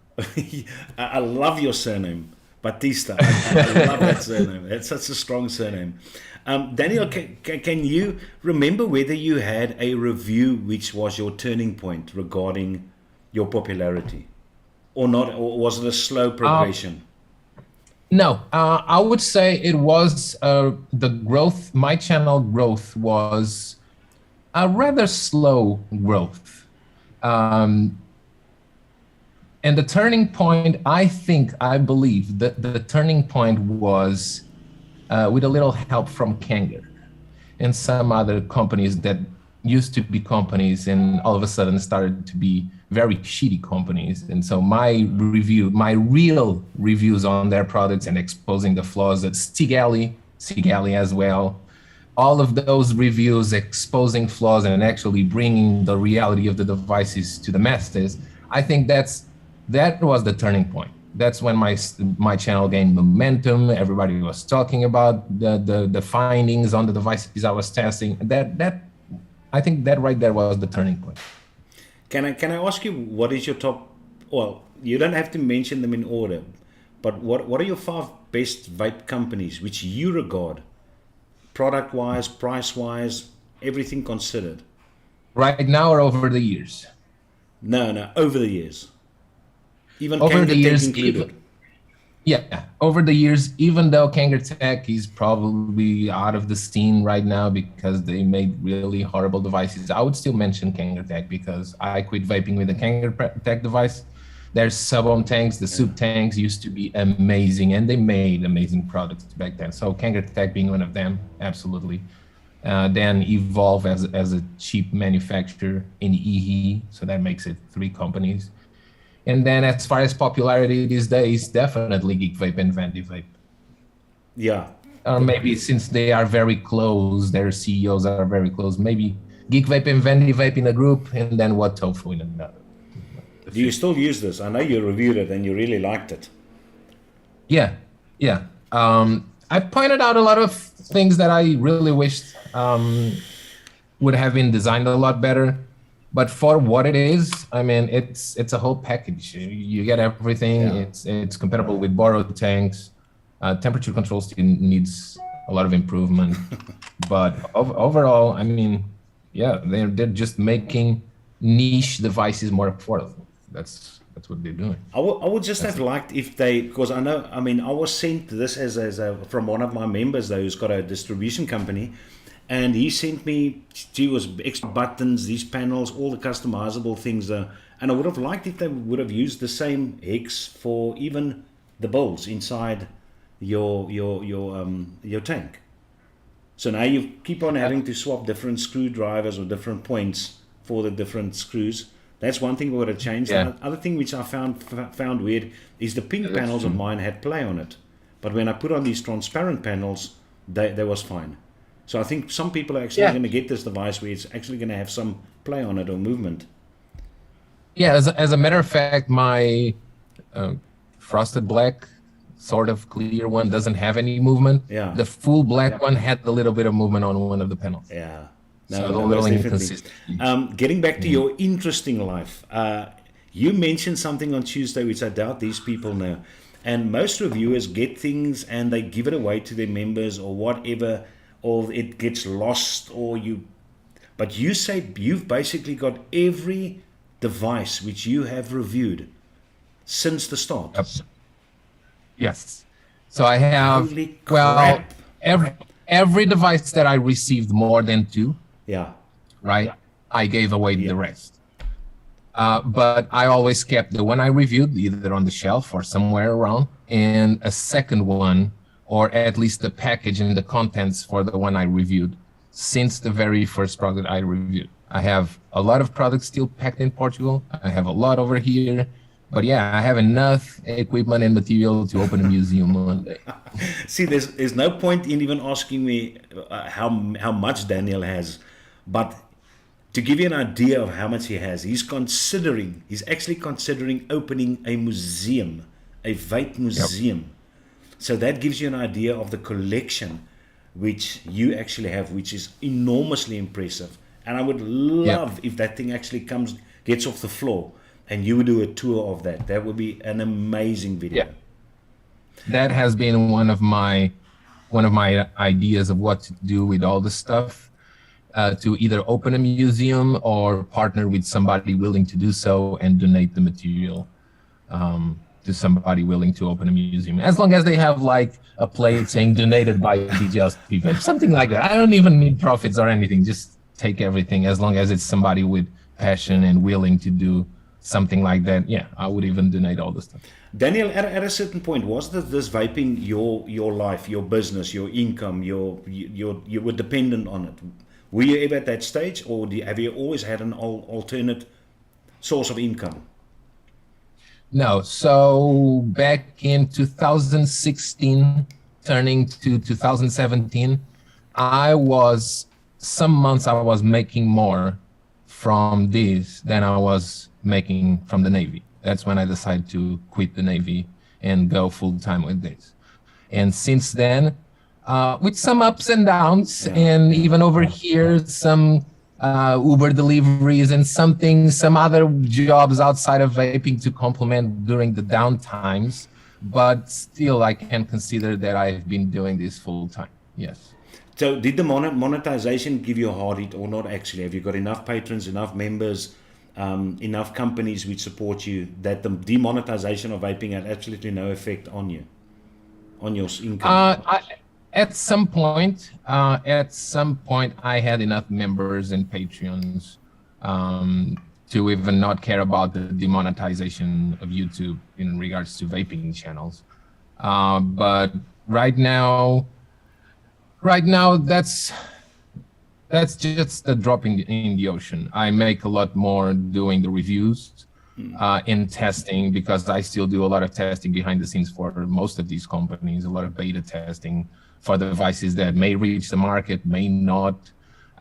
S2: I love your surname, Batista. I love that surname. That's such a strong surname. Daniel, can you remember whether you had a review which was your turning point regarding your popularity, or not, or was it a slow progression?
S3: No, I would say it was the growth. My channel growth was a rather slow growth. And the turning point, I believe that the turning point was with a little help from Kanger and some other companies that used to be companies and all of a sudden started to be very shitty companies. And so my real reviews on their products and exposing the flaws at Stigali as well, all of those reviews exposing flaws and actually bringing the reality of the devices to the masses, I think that was the turning point. That's when my channel gained momentum. Everybody was talking about the findings on the devices I was testing. I think that right there was the turning point.
S2: Can I ask you, what is your top? Well, you don't have to mention them in order, but what are your 5 best vape companies which you regard product-wise, price-wise, everything considered?
S3: Right now or over the years?
S2: No, over the years. Even
S3: Over the
S2: Kangatech
S3: years,
S2: included.
S3: Yeah, over the years, even though Kangatech is probably out of the scene right now because they made really horrible devices, I would still mention Kangatech because I quit vaping with the Kangatech device. Their sub-ohm tanks, the soup tanks used to be amazing, and they made amazing products back then. So Kangatech being one of them, absolutely. Then Evolve as a cheap manufacturer in EHE, so that makes it 3 companies. And then as far as popularity these days, definitely Geek Vape and Vandy Vape.
S2: Yeah.
S3: Or maybe since they are very close, their CEOs are very close, maybe Geek Vape and Vandy Vape in a group, and then What Tofu in another.
S2: Do you still use this? I know you reviewed it and you really liked it.
S3: Yeah. I pointed out a lot of things that I really wished would have been designed a lot better. But for what it is, I mean, it's a whole package. You get everything. Yeah. It's compatible with borrowed tanks. Temperature control still needs a lot of improvement. But overall, I mean, yeah, they're just making niche devices more affordable. That's what they're doing.
S2: I would just have liked if they, because I was sent this as from one of my members though, who's got a distribution company, and he sent me, extra buttons, these panels, all the customizable things, and I would have liked if they would have used the same hex for even the bolts inside your tank. So now you keep on having to swap different screwdrivers or different points for the different screws. That's one thing we would have changed. Yeah. The other thing which I found weird is the pink panels of mine had play on it, but when I put on these transparent panels, they was fine. So I think some people are actually going to get this device where it's actually going to have some play on it or movement.
S3: Yeah, as a matter of fact, my frosted black, sort of clear one doesn't have any movement. Yeah. The full black one had a little bit of movement on one of the panels.
S2: Yeah.
S3: No, a little inconsistent.
S2: Getting back to your interesting life, you mentioned something on Tuesday which I doubt these people know. And most reviewers get things and they give it away to their members or whatever, or it gets lost, but you say you've basically got every device which you have reviewed since the start.
S3: Yep. Yes. So I have, well, every device that I received more than 2.
S2: Yeah.
S3: Right. I gave away the rest. But I always kept the one I reviewed either on the shelf or somewhere around, and a second one, or at least the package and the contents for the one I reviewed since the very first product I reviewed. I have a lot of products still packed in Portugal. I have a lot over here. But yeah, I have enough equipment and material to open a museum one day.
S2: See, there's no point in even asking me how much Daniel has, but to give you an idea of how much he has, he's actually considering opening a museum, a vape museum. Yep. So that gives you an idea of the collection which you actually have, which is enormously impressive. And I would love if that thing actually gets off the floor, and you would do a tour of that. That would be an amazing video.
S3: Yeah. That has been one of my ideas of what to do with all the stuff, to either open a museum or partner with somebody willing to do so and donate the material to somebody willing to open a museum. As long as they have like a plate saying donated by DJLSB, something like that. I don't even need profits or anything. Just take everything as long as it's somebody with passion and willing to do something like that. Yeah, I would even donate all the stuff.
S2: Daniel, at a certain point, was this vaping your life, your business, your income, you were dependent on it? Were you ever at that stage, or have you always had an alternate source of income?
S3: No. So back in 2016, turning to 2017, some months I was making more from this than I was making from the Navy. That's when I decided to quit the Navy and go full time with this. And since then, with some ups and downs, and even over here, some Uber deliveries and some other jobs outside of vaping to complement during the down times. But still, I can consider that I've been doing this full time. Yes.
S2: So did the monetization give you a hard hit or not actually? Have you got enough patrons, enough members, enough companies which support you that the demonetization of vaping had absolutely no effect on you, on your income?
S3: At some point, I had enough members and Patreons to even not care about the demonetization of YouTube in regards to vaping channels. But right now, that's just a drop in the ocean. I make a lot more doing the reviews in testing, because I still do a lot of testing behind the scenes for most of these companies, a lot of beta testing for devices that may reach the market, may not,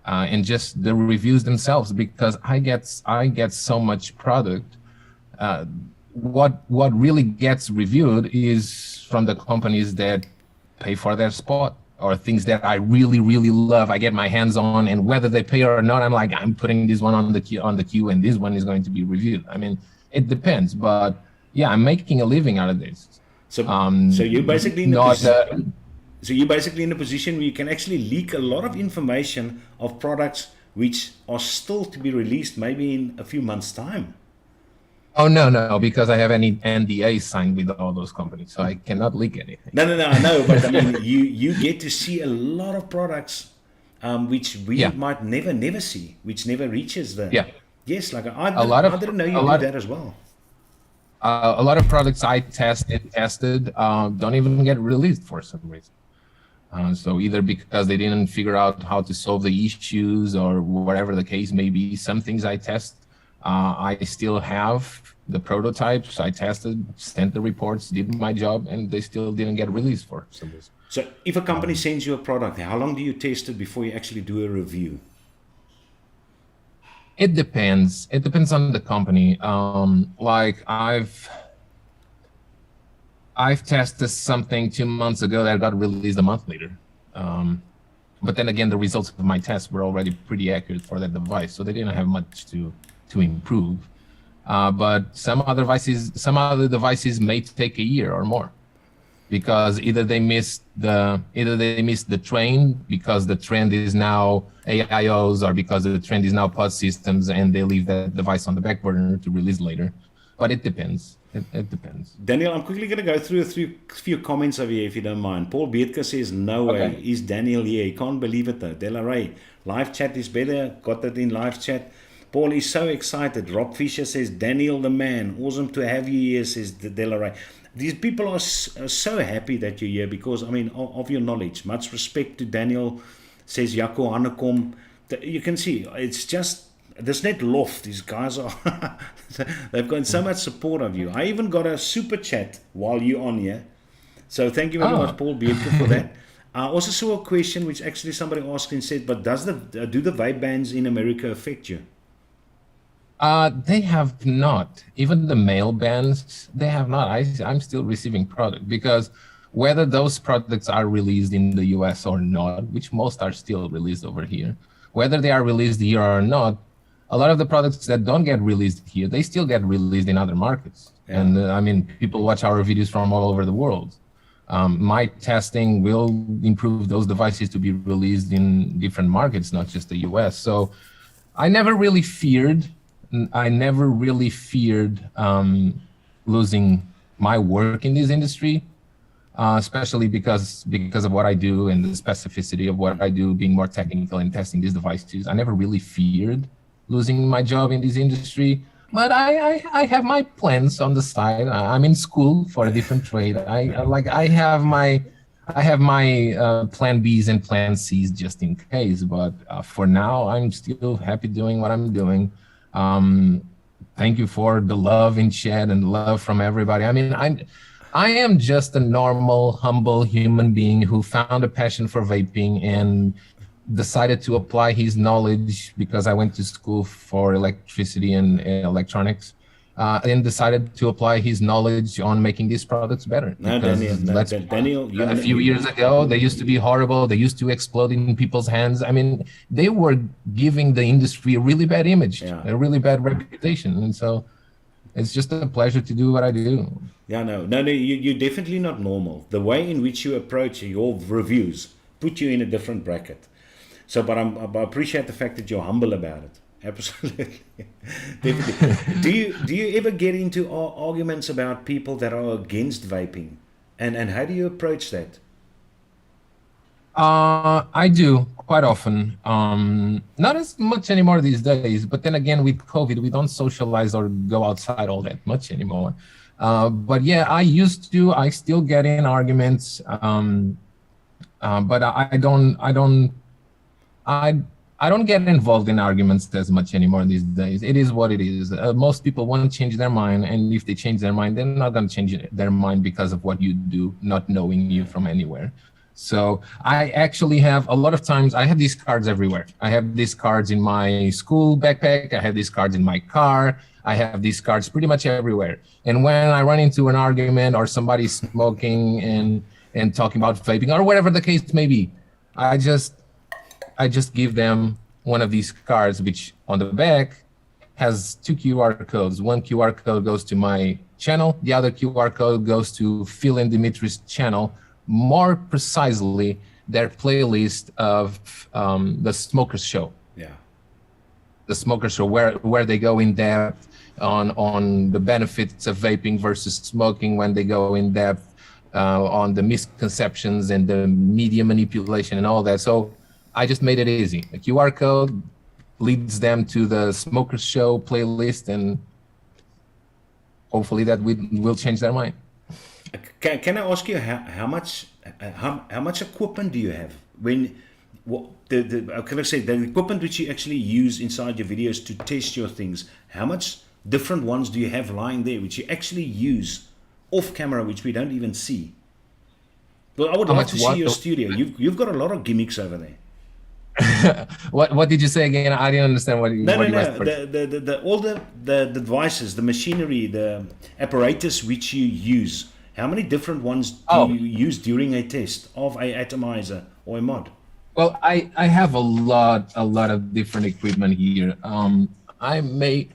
S3: and just the reviews themselves, because I get so much product. What really gets reviewed is from the companies that pay for their spot, or things that I really, really love, I get my hands on, and whether they pay or not, I'm like, I'm putting this one on the queue, and this one is going to be reviewed. I mean, it depends, but yeah, I'm making a living out of this.
S2: So you're basically so you're basically in a position where you can actually leak a lot of information of products which are still to be released maybe in a few months' time.
S3: Oh, no, because I have any NDA signed with all those companies, so I cannot leak anything.
S2: No, I know, but I mean, you get to see a lot of products which we might never see, which never reaches the...
S3: Yeah.
S2: Yes, like I didn't know you do that as well.
S3: A lot of products I tested don't even get released for some reason. So either because they didn't figure out how to solve the issues, or whatever the case may be. Some things I test, I still have the prototypes. I tested, sent the reports, did my job, and they still didn't get released for some reason.
S2: So if a company sends you a product, how long do you test it before you actually do a review?
S3: It depends. It depends on the company. Like I've tested something 2 months ago that got released a month later. But then again, the results of my tests were already pretty accurate for that device, so they didn't have much to improve. But some other devices may take a year or more, because either they missed the train, because the trend is now AIOs, or because the trend is now pod systems, and they leave that device on the back burner to release later. But it depends. It depends.
S2: Daniel, I'm quickly going to go through a few comments over here, if you don't mind. Paul Beetka says, no way. Is Daniel here? He can't believe it though. Delaray, live chat is better. Got that in live chat. Paul is so excited. Rob Fisher says, Daniel the man. Awesome to have you here, says Delaray. These people are so happy that you're here, because, I mean, of your knowledge. Much respect to Daniel, says Jaco Hanekom. You can see, it's just, there's net loft. These guys are, they've got so much support of you. I even got a super chat while you're on here. So thank you very much, Paul Beetka, for that. I also saw a question which actually somebody asked and said, but do the vape bans in America affect you?
S3: They have not. Even the mail bans, they have not. I'm still receiving product, because whether those products are released in the US or not, which most are still released over here, whether they are released here or not, a lot of the products that don't get released here, they still get released in other markets. Yeah. And I mean, people watch our videos from all over the world. My testing will improve those devices to be released in different markets, not just the US. So I never really feared losing my work in this industry, especially because of what I do and the specificity of what I do, being more technical and testing these devices. I never really feared losing my job in this industry, but I have my plans on the side. I'm in school for a different trade. I have my plan Bs and plan Cs just in case. But for now, I'm still happy doing what I'm doing. Thank you for the love in chat and love from everybody. I mean, I am just a normal, humble human being who found a passion for vaping and decided to apply his knowledge, because I went to school for electricity and electronics, and decided to apply his knowledge on making these products better.
S2: No, Daniel,
S3: a few years ago, they used to be horrible. They used to explode in people's hands. I mean, they were giving the industry a really bad image, a really bad reputation. And so it's just a pleasure to do what I do.
S2: Yeah, no, you're definitely not normal. The way in which you approach your reviews put you in a different bracket. So, but I appreciate the fact that you're humble about it. Absolutely. Definitely. Do you ever get into arguments about people that are against vaping? And how do you approach that?
S3: I do quite often. Not as much anymore these days, but then again, with COVID, we don't socialize or go outside all that much anymore. But yeah, I used to. I still get in arguments, but I don't get involved in arguments as much anymore these days. It is what it is. Most people want to change their mind, and if they change their mind, they're not going to change their mind because of what you do, not knowing you from anywhere. So I actually have a lot of times, I have these cards everywhere. I have these cards in my school backpack. I have these cards in my car. I have these cards pretty much everywhere. And when I run into an argument or somebody smoking and talking about vaping or whatever the case may be, I just give them one of these cards, which on the back has 2 QR codes. One QR code goes to my channel. The other QR code goes to Phil and Dimitri's channel, more precisely their playlist of the Smokers Show.
S2: Yeah.
S3: The Smokers Show, where they go in depth on the benefits of vaping versus smoking, when they go in depth on the misconceptions and the media manipulation and all that. So I just made it easy. A QR code leads them to the Smokers Show playlist, and hopefully that will change their mind.
S2: Can I ask you how much equipment do you have? Can I say the equipment which you actually use inside your videos to test your things? How much different ones do you have lying there which you actually use off camera, which we don't even see? Well, I would like to see your studio. You've got a lot of gimmicks over there.
S3: What did you say again? I didn't understand what you.
S2: No. All the devices, the machinery, the apparatus which you use. How many different ones do you use during a test of a atomizer or a mod?
S3: Well, I have a lot of different equipment here. I may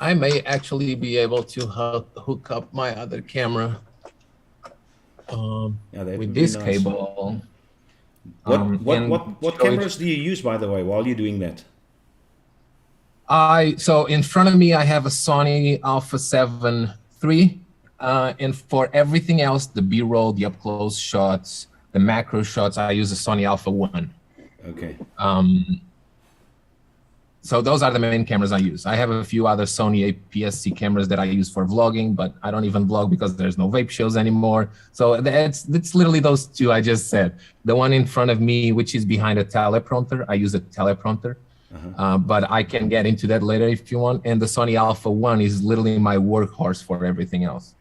S3: actually be able to hook up my other camera with this cable.
S2: What cameras do you use, by the way, while you're doing that?
S3: So in front of me, I have a Sony Alpha 7 III. And for everything else, the B-roll, the up-close shots, the macro shots, I use a Sony Alpha 1.
S2: Okay.
S3: So those are the main cameras I use. I have a few other Sony APS-C cameras that I use for vlogging, but I don't even vlog because there's no vape shows anymore. So it's literally those two I just said. The one in front of me, which is behind a teleprompter, I use a teleprompter. But I can get into that later if you want. And the Sony Alpha 1 is literally my workhorse for everything else.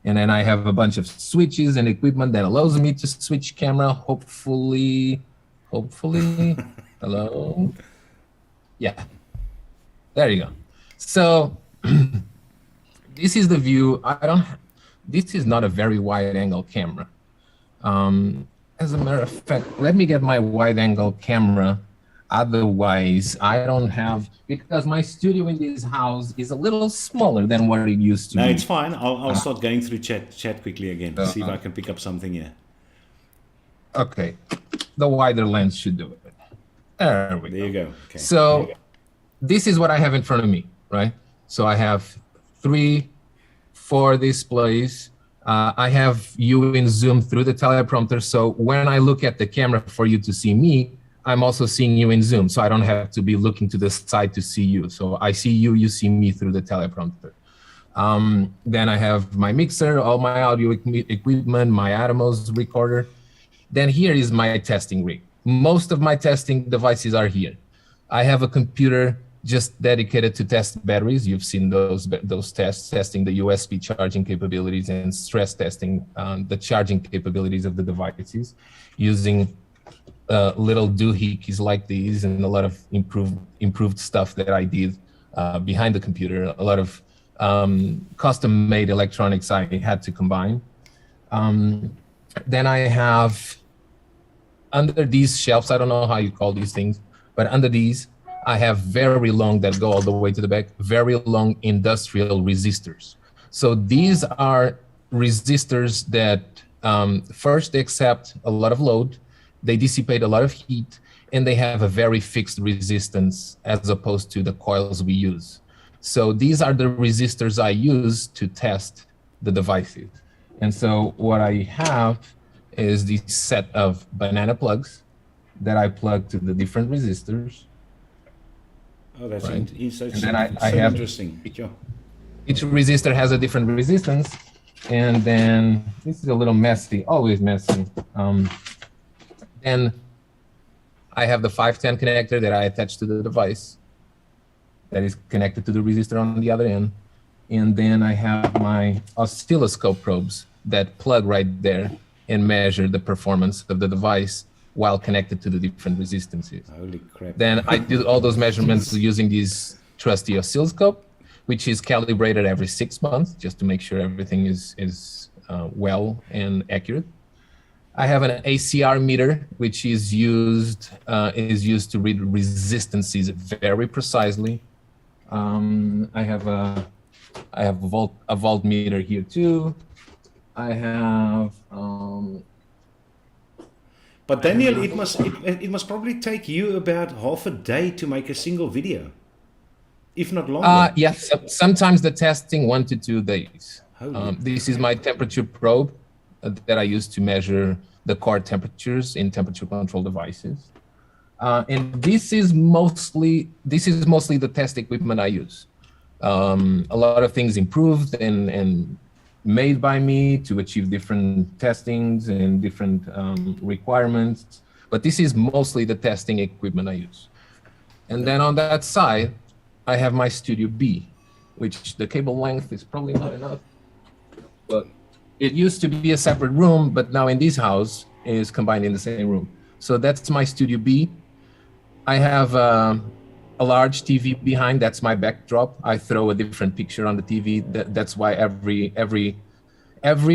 S3: And then I have a bunch of switches and equipment that allows me to switch camera. Hopefully, hello. Yeah, there you go. So this is the view. This is not a very wide angle camera. As a matter of fact, let me get my wide angle camera. Otherwise, I don't have, because my studio in this house is a little smaller than what it used to be.
S2: No, it's fine. I'll start going through chat quickly again to see if I can pick up something here.
S3: Okay, the wider lens should do it. There we go.
S2: There you go. Okay.
S3: So this is what I have in front of me, right? So I have 3, 4 displays. I have you in Zoom through the teleprompter. So when I look at the camera for you to see me, I'm also seeing you in Zoom. So I don't have to be looking to the side to see you. So I see you, you see me through the teleprompter. Then I have my mixer, all my audio equipment, my Atomos recorder. Then here is my testing rig. Most of my testing devices are here. I have a computer just dedicated to test batteries. You've seen those tests, testing the USB charging capabilities and stress testing the charging capabilities of the devices using little doohickeys like these and a lot of improved stuff that I did behind the computer. A lot of custom-made electronics I had to combine. Then I have, under these shelves, I don't know how you call these things, but under these, I have very long, that go all the way to the back, very long industrial resistors. So these are resistors that first they accept a lot of load, they dissipate a lot of heat, and they have a very fixed resistance as opposed to the coils we use. So these are the resistors I use to test the devices. And so what I have is this set of banana plugs that I plug to the different resistors.
S2: Oh, that's
S3: right?
S2: so
S3: Interesting.
S2: Sure.
S3: Each resistor has a different resistance. And then this is a little messy, always messy. Then I have the 510 connector that I attach to the device that is connected to the resistor on the other end. And then I have my oscilloscope probes that plug right there and measure the performance of the device while connected to the different resistances.
S2: Holy crap.
S3: Then I do all those measurements using this trusty oscilloscope, which is calibrated every 6 months just to make sure everything is well and accurate. I have an ACR meter, which is used to read resistances very precisely. I have a voltmeter here too. I have.
S2: But Daniel, it must probably take you about half a day to make a single video, if not longer.
S3: Yes, sometimes the testing 1 to 2 days. This is my temperature probe that I use to measure the core temperatures in temperature control devices. And this is mostly the test equipment I use. A lot of things improved and made by me to achieve different testings and different requirements. But this is mostly the testing equipment I use. And then on that side, I have my Studio B, which the cable length is probably not enough. But it used to be a separate room, but now in this house is combined in the same room. So that's my Studio B. I have a large TV behind. That's my backdrop. I throw a different picture on the TV. That's why every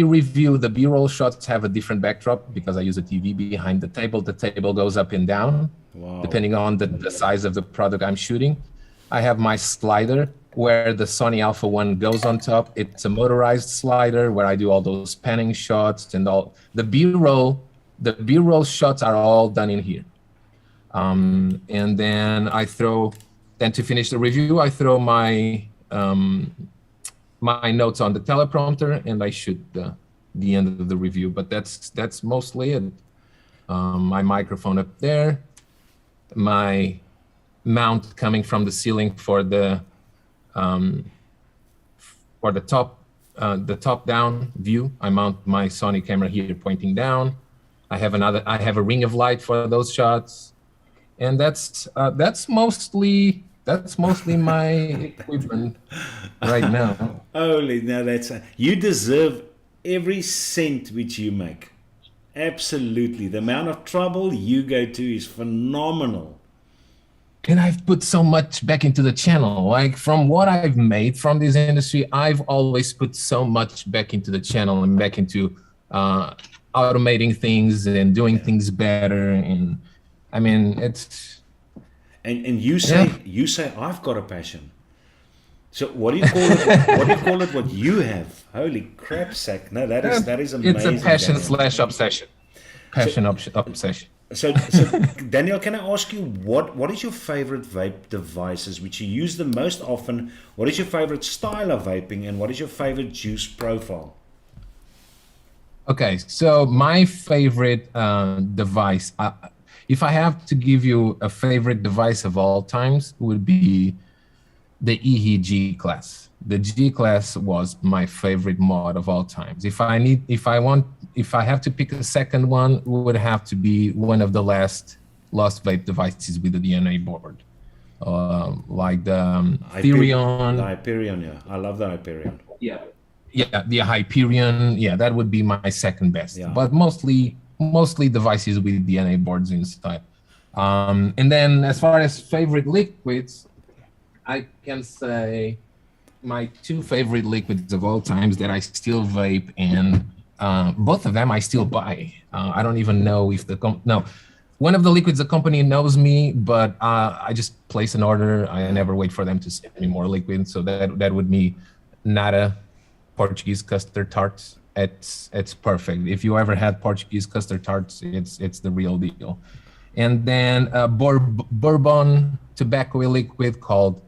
S3: review, the B-roll shots have a different backdrop because I use a TV behind the table. The table goes up and down, depending on the size of the product I'm shooting. I have my slider where the Sony Alpha 1 goes on top. It's a motorized slider where I do all those panning shots and all the B-roll. The B-roll shots are all done in here. And then to finish the review, I throw my my notes on the teleprompter and I shoot the end of the review. But that's mostly it. My microphone up there, my mount coming from the ceiling for the top down view. I mount my Sony camera here pointing down. I have a ring of light for those shots. And that's mostly my equipment right now.
S2: Holy, now you deserve every cent which you make. Absolutely, the amount of trouble you go to is phenomenal.
S3: And I've put so much back into the channel. Like from what I've made from this industry, I've always put so much back into the channel and back into automating things and doing things better. And I mean, it's.
S2: And you say I've got a passion. So what do you call it? What do you call it? What you have? Holy crap, sack! No, that is amazing.
S3: It's a passion / obsession. Obsession.
S2: So Daniel, can I ask you what is your favorite vape devices which you use the most often? What is your favorite style of vaping, and what is your favorite juice profile?
S3: Okay, so my favorite device, if I have to give you a favorite device of all times, would be the EHG class. The G class was my favorite mod of all times. If I have to pick a second one, it would have to be one of the last lost vape devices with the DNA board, like the Hyperion.
S2: The Hyperion, yeah, I love the Hyperion.
S3: Yeah, the Hyperion. Yeah, that would be my second best. Yeah. But mostly devices with DNA boards inside. And then as far as favorite liquids, I can say my two favorite liquids of all times that I still vape, and both of them I still buy. I don't even know if one of the liquids the company knows me, but I just place an order. I never wait for them to send me more liquid. So that would be Nada Portuguese custard tarts it's perfect. If you ever had Portuguese custard tarts, it's the real deal. And then bourbon tobacco liquid called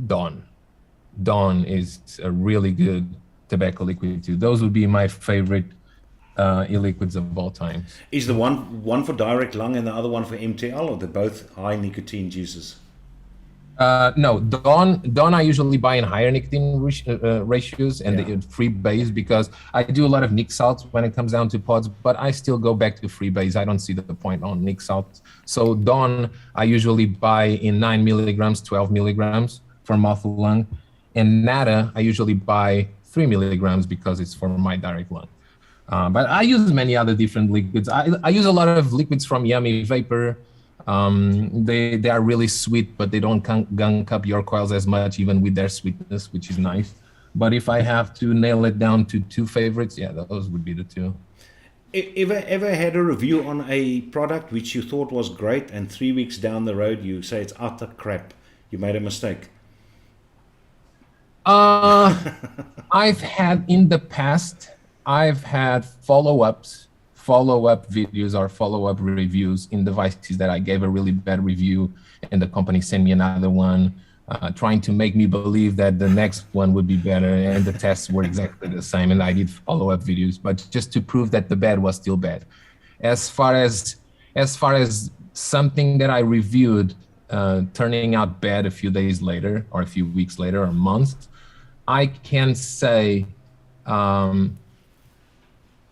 S3: Dawn. Dawn is a really good tobacco liquid too. Those would be my favorite e-liquids of all time.
S2: Is the one for direct lung and the other one for MTL, or they're both high nicotine juices?
S3: No, Dawn I usually buy in higher nicotine ratios and the free base, because I do a lot of nic salts when it comes down to pods, but I still go back to free base. I don't see the point on nic salts. So Dawn I usually buy in 9 milligrams, 12 milligrams for mouth lung, and Nada I usually buy 3 milligrams because it's for my direct lung. But I use many other different liquids. I use a lot of liquids from Yummy Vapor. They are really sweet, but they don't gunk up your coils as much, even with their sweetness, which is nice. But if I have to nail it down to two favorites, yeah, those would be the two.
S2: Ever had a review on a product which you thought was great, and 3 weeks down the road you say it's utter crap, you made a mistake?
S3: I've had in the past, I've had follow-up videos or follow-up reviews in devices that I gave a really bad review and the company sent me another one, trying to make me believe that the next one would be better, and the tests were exactly the same, and I did follow-up videos, but just to prove that the bad was still bad. As far as something that I reviewed turning out bad a few days later or a few weeks later or months, I can say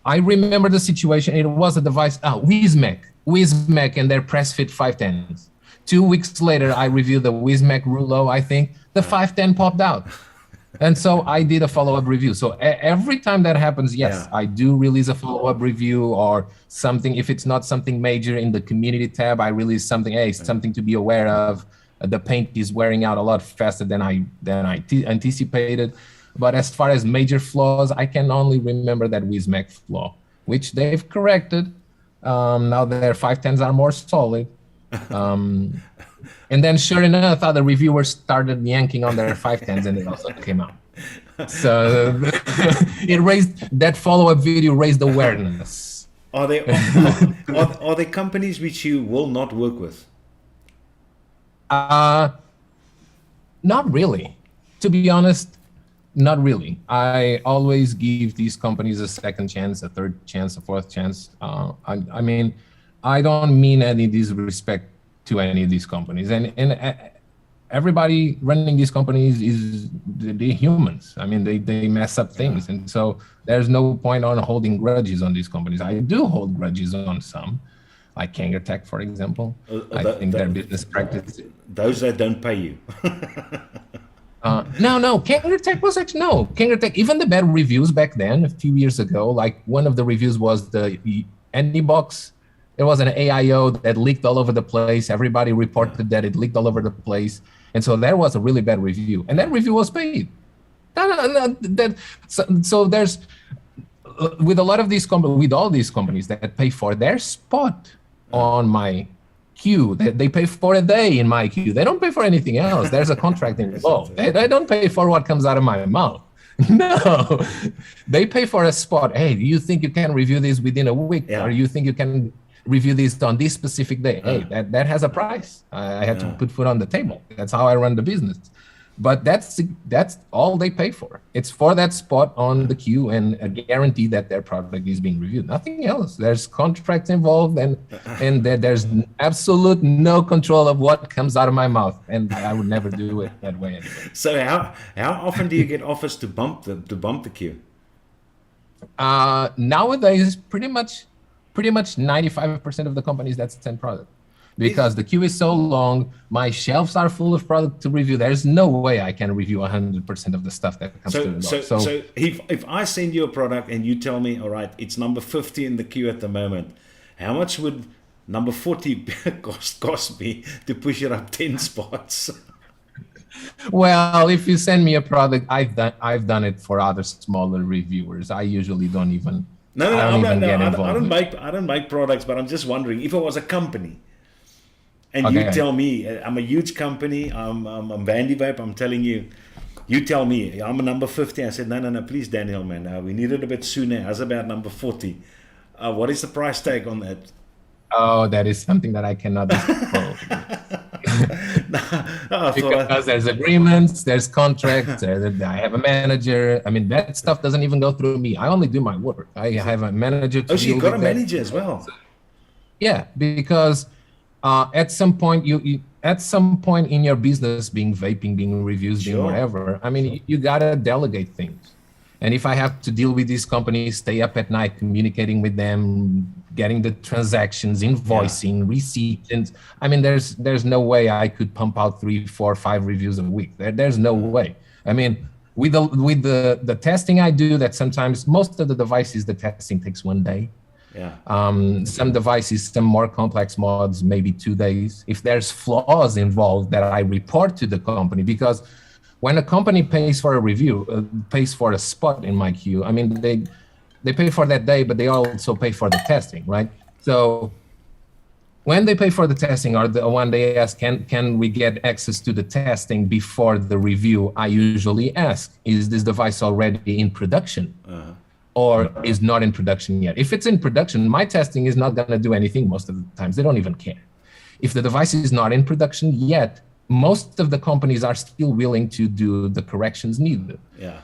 S3: I remember the situation. It was a device, Wizmac and their PressFit 510s. 2 weeks later, I reviewed the Wizmac Rulo, I think. The 510 popped out. And so I did a follow-up review. So every time that happens, yes, I do release a follow-up review or something. If it's not something major in the community tab, I release something, something to be aware of. The paint is wearing out a lot faster than I anticipated. But as far as major flaws, I can only remember that Wizmac flaw, which they've corrected. Now their 510s are more solid. And then sure enough, other reviewers started yanking on their 510s and it also came out. So that follow-up video raised awareness.
S2: Are there companies which you will not work with?
S3: Not really. To be honest, not really. I always give these companies a second chance, a third chance, a fourth chance. I mean, I don't mean any disrespect to any of these companies. And everybody running these companies is the humans. I mean, they mess up things. And so there's no point on holding grudges on these companies. I do hold grudges on some, like Kangertech, for example. I think their business practice.
S2: Those that don't pay you.
S3: No, Kangertech was actually, Kangertech, even the bad reviews back then, a few years ago, like one of the reviews was the AnyBox. There was an AIO that leaked all over the place. Everybody reported that it leaked all over the place. And so there was a really bad review. And that review was paid. So there's, with a lot of these companies, with all these companies that pay for their spot on my queue, they pay for a day in my queue. They don't pay for anything else. There's a contract involved. They don't pay for what comes out of my mouth. No, they pay for a spot. Hey, do you think you can review this within a week? Or you think you can review this on this specific day? Hey, that has a price. I had to put food on the table. That's how I run the business. But that's all they pay for. It's for that spot on the queue and a guarantee that their product is being reviewed. Nothing else. There's contracts involved and there's absolute no control of what comes out of my mouth. And I would never do it that way anyway.
S2: So how often do you get offers to bump the queue?
S3: Nowadays, pretty much 95% of the companies that send product. Because the queue is so long, my shelves are full of product to review. There's no way I can review 100% of the stuff that comes through the door.
S2: So if I send you a product and you tell me, all right, it's number 50 in the queue at the moment, how much would number 40 cost me to push it up 10 spots?
S3: Well, if you send me a product, I've done it for other smaller reviewers. I usually don't even.
S2: I don't make products, but I'm just wondering if it was a company. And you tell me, I'm a huge company, I'm Vandy Vape, I'm telling you, You tell me, I'm a number 50. I said, no, please, Daniel, man. We need it a bit sooner. How's about number 40? What is the price tag on that?
S3: Oh, that is something that I cannot disclose. Because there's agreements, there's contracts, I have a manager. I mean, that stuff doesn't even go through me. I only do my work. I have a manager to
S2: so you got a manager as well?
S3: Yeah, because at some point in your business, being vaping, being reviews, being whatever, I mean, you gotta delegate things. And if I have to deal with these companies, stay up at night communicating with them, getting the transactions, invoicing, receipts, and I mean, there's no way I could pump out 3, 4, 5 reviews a week. There's no way. I mean, with the testing I do, that sometimes most of the devices, the testing takes 1 day.
S2: Yeah.
S3: Some devices, some more complex mods, maybe 2 days. If there's flaws involved, that I report to the company, because when a company pays for a review, pays for a spot in my queue, I mean, they pay for that day, but they also pay for the testing, right? So when they pay for the testing, or when they ask, can we get access to the testing before the review, I usually ask, is this device already in production? Or is not in production yet? If it's in production, my testing is not gonna do anything most of the times. They don't even care. If the device is not in production yet, most of the companies are still willing to do the corrections needed.
S2: Yeah.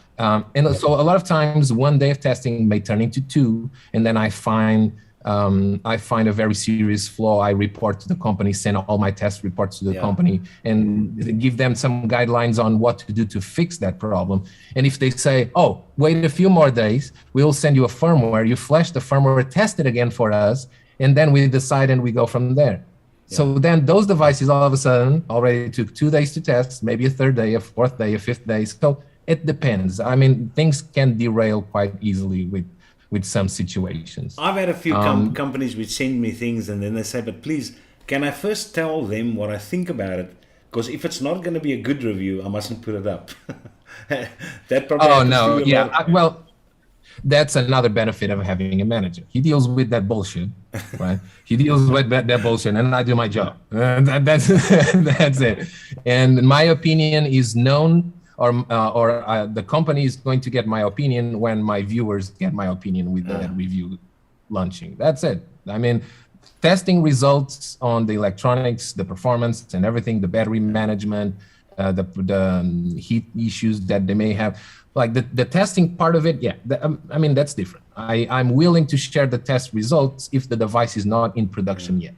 S3: And so a lot of times 1 day of testing may turn into 2, and then I find a very serious flaw. I report to the company, send all my test reports to the company, and give them some guidelines on what to do to fix that problem. And if they say, oh, wait a few more days, we'll send you a firmware, you flash the firmware, test it again for us, and then we decide and we go from there. So then those devices all of a sudden already took 2 days to test, maybe a 3rd day, a 4th day, a 5th day. So it depends. I mean, things can derail quite easily with some situations.
S2: I've had a few companies which send me things, and then they say, but please, can I first tell them what I think about it? Because if it's not going to be a good review, I mustn't put it up. That probably.
S3: Oh, no. Yeah. Well, that's another benefit of having a manager. He deals with that bullshit, right? He deals with that bullshit, and I do my job. That's that's it. And my opinion is known, or the company is going to get my opinion when my viewers get my opinion with that review launching. That's it. I mean, testing results on the electronics, the performance, and everything, the battery management, the heat issues that they may have. Like the testing part of it, I mean, that's different. I'm willing to share the test results if the device is not in production yet.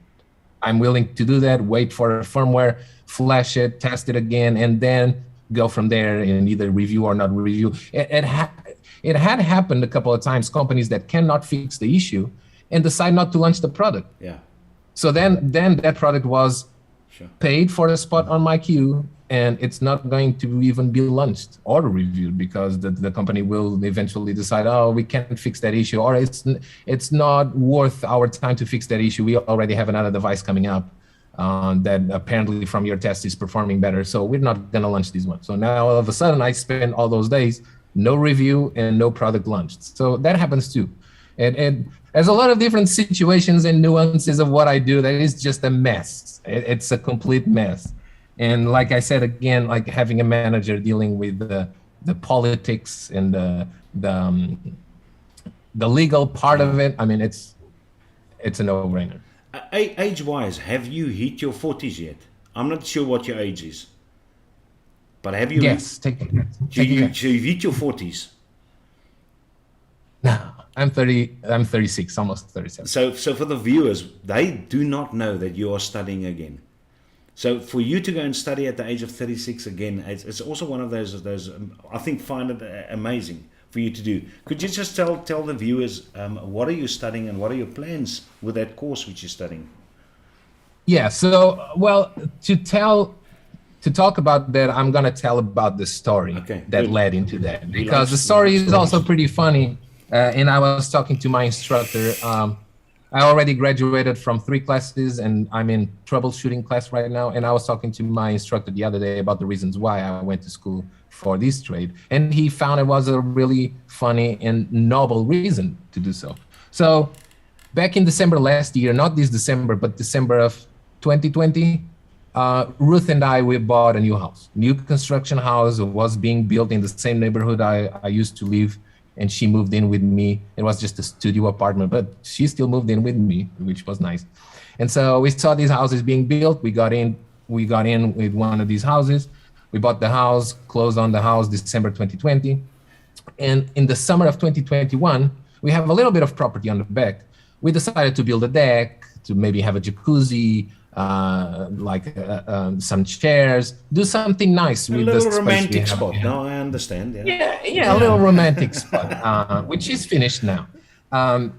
S3: I'm willing to do that, wait for firmware, flash it, test it again, and then go from there and either review or not review. It had happened a couple of times, companies that cannot fix the issue and decide not to launch the product.
S2: Yeah.
S3: So then that product was paid for a spot on my queue, and it's not going to even be launched or reviewed because the company will eventually decide, oh, we can't fix that issue, or it's not worth our time to fix that issue. We already have another device coming up that apparently from your test is performing better, so we're not going to launch this one. So now all of a sudden I spend all those days, no review and no product launched. So that happens too. And there's a lot of different situations and nuances of what I do that is just a mess. It's a complete mess. And like I said, again, like having a manager dealing with the politics and the legal part of it, I mean, it's a no-brainer.
S2: Age-wise, have you hit your 40s yet? I'm not sure what your age is, but have you?
S3: Yes,
S2: so you've hit your 40s.
S3: No, I'm 36, almost 37.
S2: So for the viewers, they do not know that you are studying again. So for you to go and study at the age of 36 again, it's also one of those I think find it amazing for you to do. Could you just tell the viewers what are you studying and what are your plans with that course which you're studying?
S3: Yeah, so well, to talk about that, I'm gonna tell about the story that led into that, because the story is also pretty funny. And I was talking to my instructor. I already graduated from 3 classes and I'm in troubleshooting class right now. And I was talking to my instructor the other day about the reasons why I went to school for this trade. And he found it was a really funny and noble reason to do so. So back in December last year, not this December, but December of 2020, Ruth and I, we bought a new house. New construction house was being built in the same neighborhood I used to live, and she moved in with me. It was just a studio apartment, but she still moved in with me, which was nice. And so we saw these houses being built. We got in with one of these houses. We bought the house, closed on the house December 2020. And in the summer of 2021, we have a little bit of property on the back. We decided to build a deck, to maybe have a jacuzzi, some chairs, do something nice with the space.
S2: A little romantic spot. No, I understand.
S3: Yeah, a little romantic spot, which is finished now.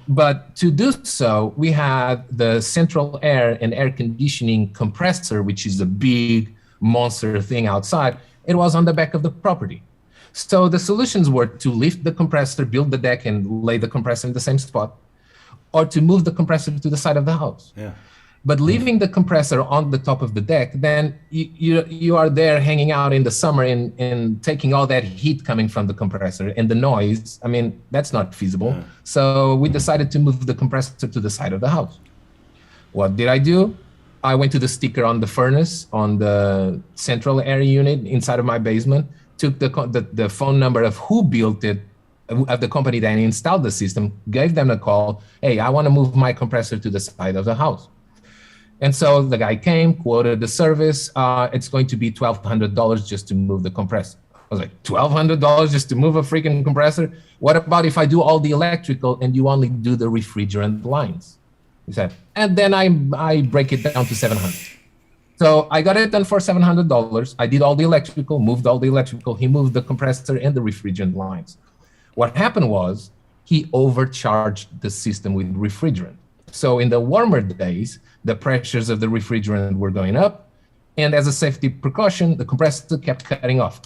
S3: But to do so, we had the central air and air conditioning compressor, which is a big monster thing outside. It was on the back of the property. So the solutions were to lift the compressor, build the deck, and lay the compressor in the same spot, or to move the compressor to the side of the house.
S2: Yeah.
S3: But leaving the compressor on the top of the deck, then you are there hanging out in the summer and taking all that heat coming from the compressor and the noise. I mean, that's not feasible. Yeah. So we decided to move the compressor to the side of the house. What did I do? I went to the sticker on the furnace on the central air unit inside of my basement, took the phone number of who built it, of the company that installed the system, gave them a call. Hey, I want to move my compressor to the side of the house. And so the guy came, quoted the service. It's going to be $1,200 just to move the compressor. I was like, $1,200 just to move a freaking compressor? What about if I do all the electrical and you only do the refrigerant lines? He said, and then I break it down to $700. So I got it done for $700. I did all the electrical, moved all the electrical. He moved the compressor and the refrigerant lines. What happened was he overcharged the system with refrigerant. So in the warmer days, the pressures of the refrigerant were going up. And as a safety precaution, the compressor kept cutting off.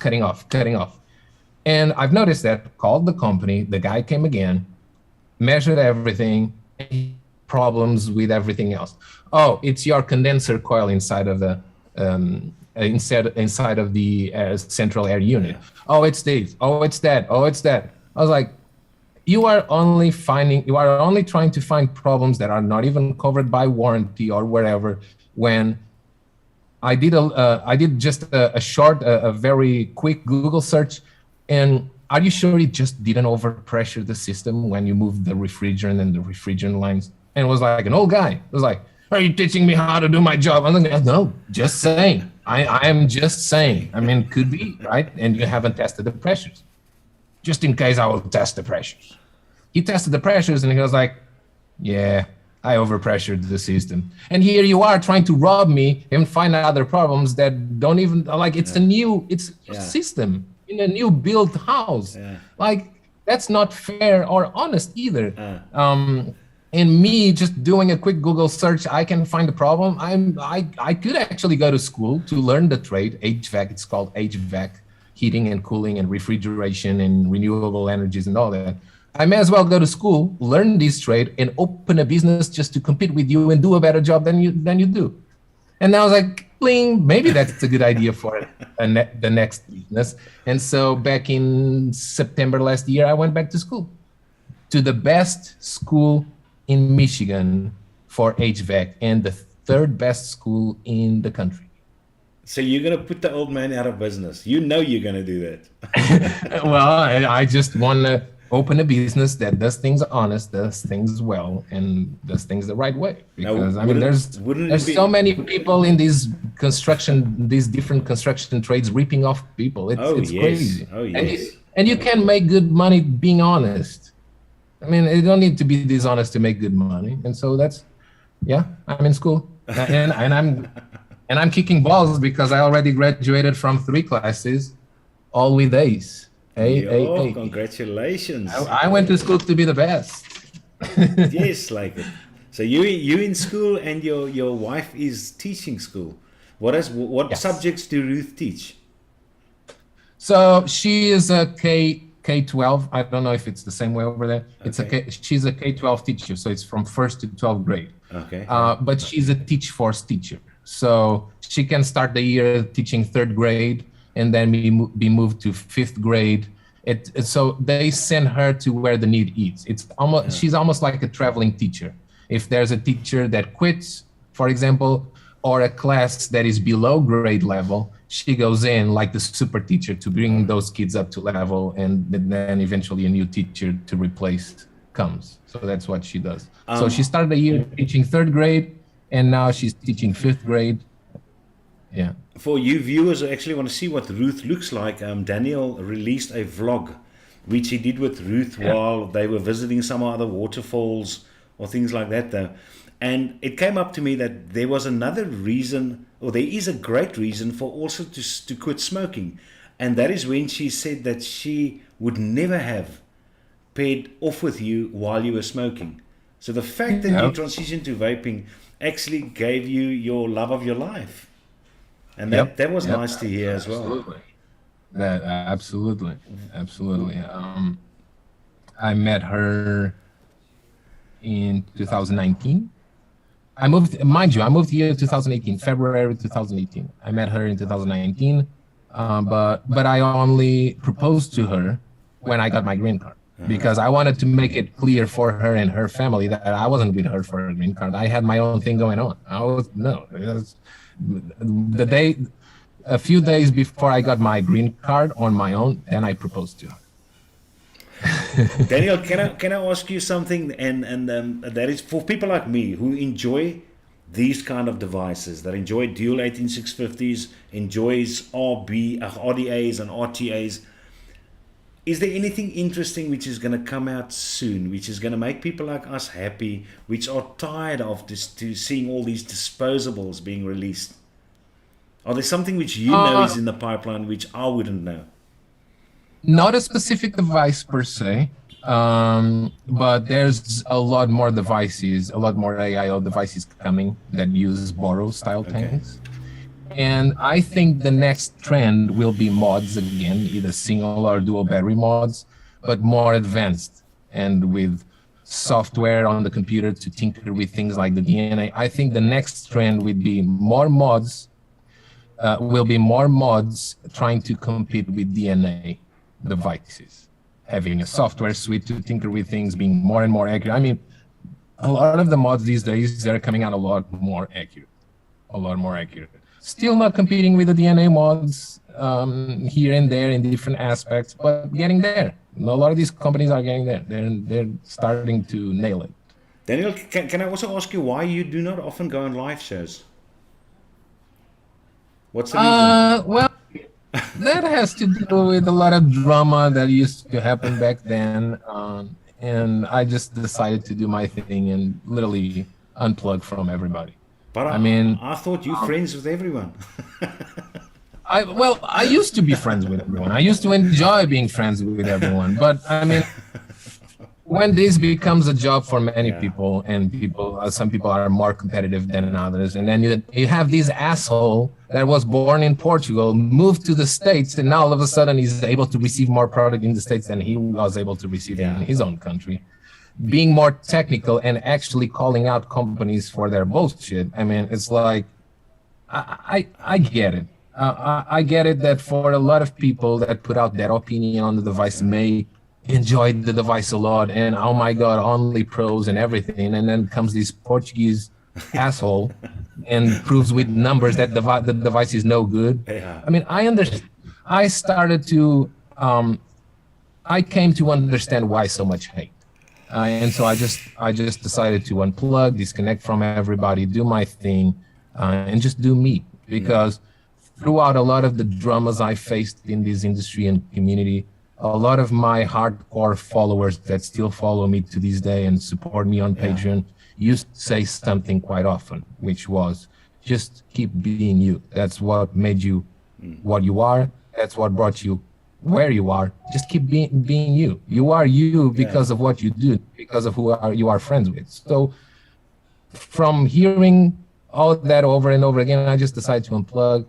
S3: And I've noticed that, called the company, the guy came again, measured everything, problems with everything else. Oh, it's your condenser coil inside of the inside of the central air unit. Oh, it's this. Oh, it's that. Oh, it's that. I was like, you are only trying to find problems that are not even covered by warranty or wherever. When I did just a very quick Google search, and are you sure it just didn't overpressure the system when you moved the refrigerant and the refrigerant lines? And it was like an old guy. It was like, are you teaching me how to do my job? I'm like, no, just saying. I am just saying. I mean, could be, right? And you haven't tested the pressures. Just in case, I will test the pressures. He tested the pressures and he was like, yeah, I overpressured the system. And here you are trying to rob me and find other problems that don't even, like, it's a new system in a new built house. Yeah. Like, that's not fair or honest either. And me just doing a quick Google search, I can find the problem. I could actually go to school to learn the trade, HVAC. It's called HVAC, heating and cooling and refrigeration and renewable energies and all that. I may as well go to school, learn this trade, and open a business just to compete with you and do a better job than you do. And I was like, bling, maybe that's a good idea for the next business. And so back in September last year, I went back to school, to the best school in Michigan for HVAC and the third best school in the country.
S2: So you're going to put the old man out of business. You know you're going to do that.
S3: Well, I just want to open a business that does things honest, does things well, and does things the right way. Because, I mean, there's so many people in these different construction trades ripping off people. It's crazy.
S2: Oh, yes.
S3: And you can make good money being honest. I mean, you don't need to be dishonest to make good money. And so I'm in school. And I'm kicking balls because I already graduated from 3 classes, all with A's.
S2: Congratulations.
S3: I went to school to be the best.
S2: Yes, like it. So you in school and your wife is teaching school. What subjects do Ruth teach?
S3: So she is a K-12. I don't know if it's the same way over there. She's a K-12 teacher, so it's from 1st to 12th grade.
S2: Okay.
S3: But she's a Teach Force teacher. So she can start the year teaching 3rd grade and then be moved to 5th grade. So they send her to where the need is. She's almost like a traveling teacher. If there's a teacher that quits, for example, or a class that is below grade level, she goes in like the super teacher to bring those kids up to level, and then eventually a new teacher to replace comes. So that's what she does. So she started the year teaching 3rd grade, and now she's teaching 5th grade. Yeah.
S2: For you viewers who actually want to see what Ruth looks like, Daniel released a vlog which he did with Ruth while they were visiting some other waterfalls or things like that though. And it came up to me that there was another reason, or there is a great reason for also to quit smoking. And that is when she said that she would never have paired off with you while you were smoking. So the fact that you transitioned to vaping actually gave you your love of your life. And that was nice to hear as well.
S3: Absolutely. Absolutely. I met her in 2019. I moved here in 2018, February 2018. I met her in 2019, but I only proposed to her when I got my green card, because I wanted to make it clear for her and her family that I wasn't with her for a green card. I had my own thing going on. A few days before I got my green card on my own, then I proposed to her.
S2: Daniel, can I ask you something? And that is for people like me who enjoy these kind of devices, that enjoy dual 18650s, enjoys RDAs and RTAs. Is there anything interesting which is going to come out soon, which is going to make people like us happy, which are tired of seeing all these disposables being released? Are there something which you know is in the pipeline which I wouldn't know?
S3: Not a specific device per se, but there's a lot more devices, a lot more AIO devices coming that use Boro style tanks. And I think the next trend will be mods again, either single or dual battery mods, but more advanced and with software on the computer to tinker with things like the DNA. I think the next trend would be more mods, trying to compete with DNA devices, having a software suite to tinker with things, being more and more accurate. I mean, a lot of the mods these days, they're coming out a lot more accurate. Still not competing with the DNA mods here and there in different aspects, but getting there. A lot of these companies are getting there. They're starting to nail it.
S2: Daniel, can I also ask you why you do not often go on live shows? What's the reason?
S3: Well, that has to do with a lot of drama that used to happen back then. And I just decided to do my thing and literally unplug from everybody.
S2: But I thought you friends with everyone.
S3: I used to be friends with everyone. I used to enjoy being friends with everyone. But I mean, when this becomes a job for many people, and some people are more competitive than others, and then you have this asshole that was born in Portugal, moved to the States, and now all of a sudden he's able to receive more product in the States than he was able to receive in his own country. Being more technical and actually calling out companies for their bullshit. I mean, it's like, I get it. I get it that for a lot of people that put out their opinion on the device may enjoy the device a lot, and oh my God, only pros and everything. And then comes this Portuguese asshole and proves with numbers that the device is no good. I mean, I understand. I came to understand why so much hate. And so I just decided to unplug, disconnect from everybody, do my thing, and just do me. Because throughout a lot of the dramas I faced in this industry and community, a lot of my hardcore followers that still follow me to this day and support me on Patreon used to say something quite often, which was, just keep being you. That's what made you what you are. That's what brought you where you are. Just keep being you. You are you because of what you do, because of who you are friends with. So from hearing all that over and over again, I just decided to unplug,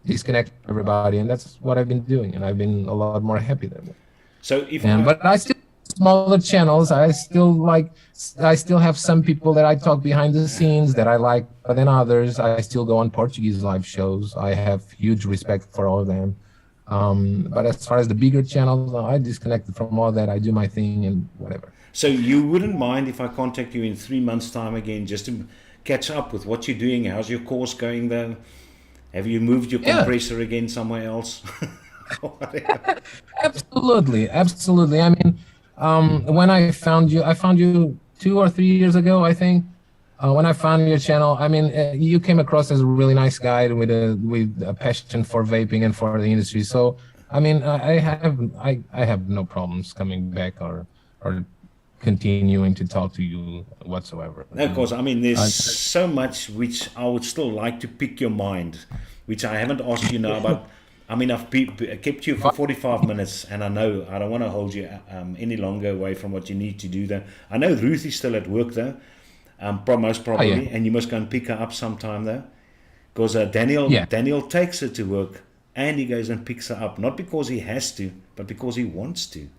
S3: disconnect everybody, and that's what I've been doing, and I've been a lot more happy that way.
S2: So
S3: but I still smaller channels. I still have some people that I talk behind the scenes that I like better than others. I still go on Portuguese live shows. I have huge respect for all of them. But as far as the bigger channels, I disconnected from all that. I do my thing and whatever.
S2: So you wouldn't mind if I contact you in 3 months' time again, just to catch up with what you're doing. How's your course going though? Have you moved your compressor again somewhere else?
S3: Absolutely. I mean, when I found you 2 or 3 years ago, I think. When I found your channel, I mean, you came across as a really nice guy with a passion for vaping and for the industry. So, I mean, I have no problems coming back or continuing to talk to you whatsoever.
S2: No, of course. I mean, there's so much which I would still like to pick your mind, which I haven't asked you now about. I mean, I've kept you for 45 minutes, and I know I don't want to hold you any longer away from what you need to do there. I know Ruth is still at work though. Most probably, and you must go and pick her up sometime though, because Daniel takes her to work and he goes and picks her up, not because he has to, but because he wants to.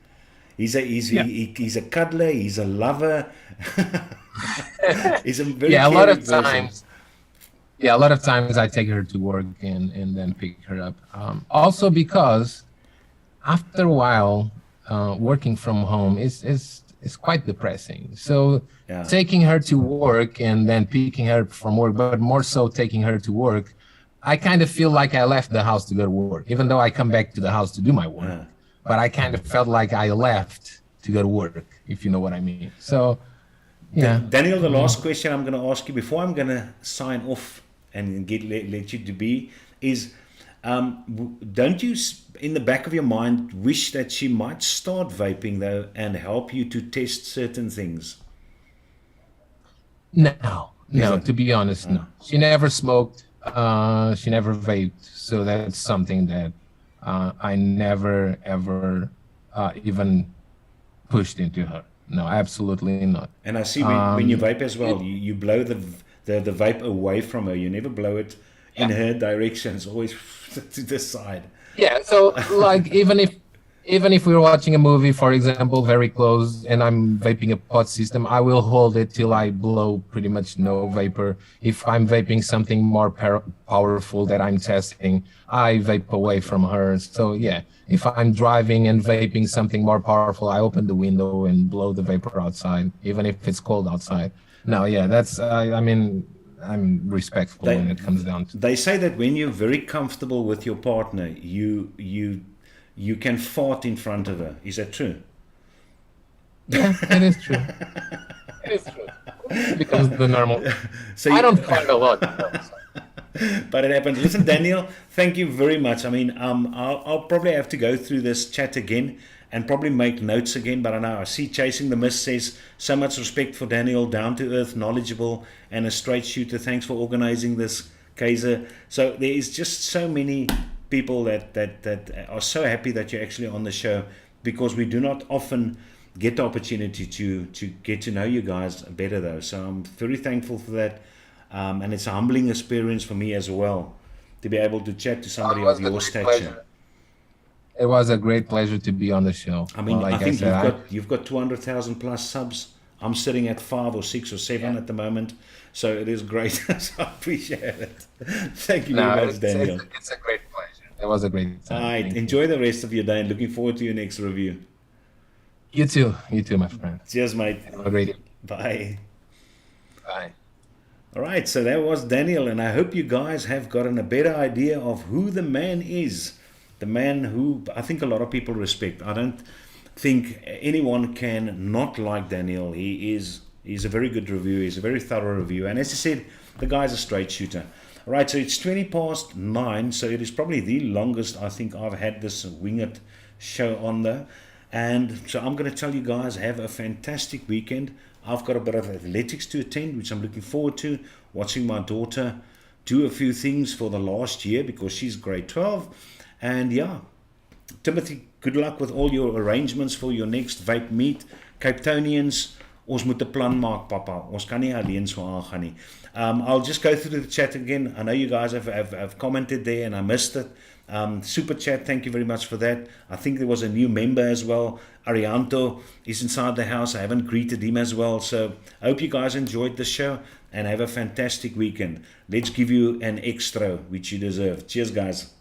S2: He's a cuddler, he's a lover. He's a very
S3: a lot of
S2: person.
S3: times. Yeah, a lot of times I take her to work and then pick her up. Also because after a while, working from home is quite depressing. So taking her to work and then picking her from work, but more so taking her to work, I kind of feel like I left the house to go to work, even though I come back to the house to do my work. But I kind of felt like I left to go to work, if you know what I mean. So, yeah.
S2: Daniel, the last question I'm going to ask you before I'm going to sign off and let you to be is, don't you, in the back of your mind, wish that she might start vaping though and help you to test certain things?
S3: No, to be honest, no. She never smoked. She never vaped. So that's something that I never, ever even pushed into her. No, absolutely not.
S2: And I see when you vape as well, you blow the vape away from her. You never blow it in her direction. It's always to the side.
S3: Yeah, so like even if we're watching a movie, for example, very close, and I'm vaping a pod system, I will hold it till I blow pretty much no vapor. If I'm vaping something more powerful that I'm testing, I vape away from her. So yeah, if I'm driving and vaping something more powerful, I open the window and blow the vapor outside, even if it's cold outside. No, yeah, that's, I mean, I'm respectful when it comes down to.
S2: They say that when you're very comfortable with your partner, you can fart in front of her. Is that true?
S3: Yeah, it is true. It is true. It becomes the normal. So I don't fart a lot.
S2: But it happens. Listen, Daniel, thank you very much. I mean, I'll probably have to go through this chat again and probably make notes again. But I see Chasing the Mist says, so much respect for Daniel, down to earth, knowledgeable, and a straight shooter. Thanks for organizing this, Kaiser. So there is just so many people that are so happy that you're actually on the show, because we do not often get the opportunity to get to know you guys better though. So I'm very thankful for that. And it's a humbling experience for me as well to be able to chat to somebody of your stature.
S3: Pleasure. It was a great pleasure to be on the show.
S2: I mean, I think you've got 200,000 plus subs. I'm sitting at 5 or 6 or 7 at the moment. So it is great. So I appreciate it. Thank you very much, Daniel.
S3: It's a great pleasure. It was a great time.
S2: All right. Enjoy the rest of your day and looking forward to your next review.
S3: You too, my friend.
S2: Cheers, mate.
S3: Have a great day.
S2: Bye.
S3: Bye.
S2: All right, so that was Daniel, and I hope you guys have gotten a better idea of who the man is. The man who I think a lot of people respect. I don't think anyone can not like Daniel. He's a very good reviewer. He's a very thorough reviewer. And as I said, the guy's a straight shooter. All right, so it's 20 past 9, so it is probably the longest I think I've had this Winged show on there. And so I'm going to tell you guys, have a fantastic weekend. I've got a bit of athletics to attend, which I'm looking forward to. Watching my daughter do a few things for the last year because she's grade 12. And yeah, Timothy, good luck with all your arrangements for your next vape meet. Cape Townians, ons moet 'n plan maak, papa. Ons kan nie alleen so aangaan nie. I'll just go through the chat again. I know you guys have commented there and I missed it. Super chat, thank you very much for that. I think there was a new member as well. Arianto is inside the house. I haven't greeted him as well. So I hope you guys enjoyed the show and have a fantastic weekend. Let's give you an extra, which you deserve. Cheers, guys.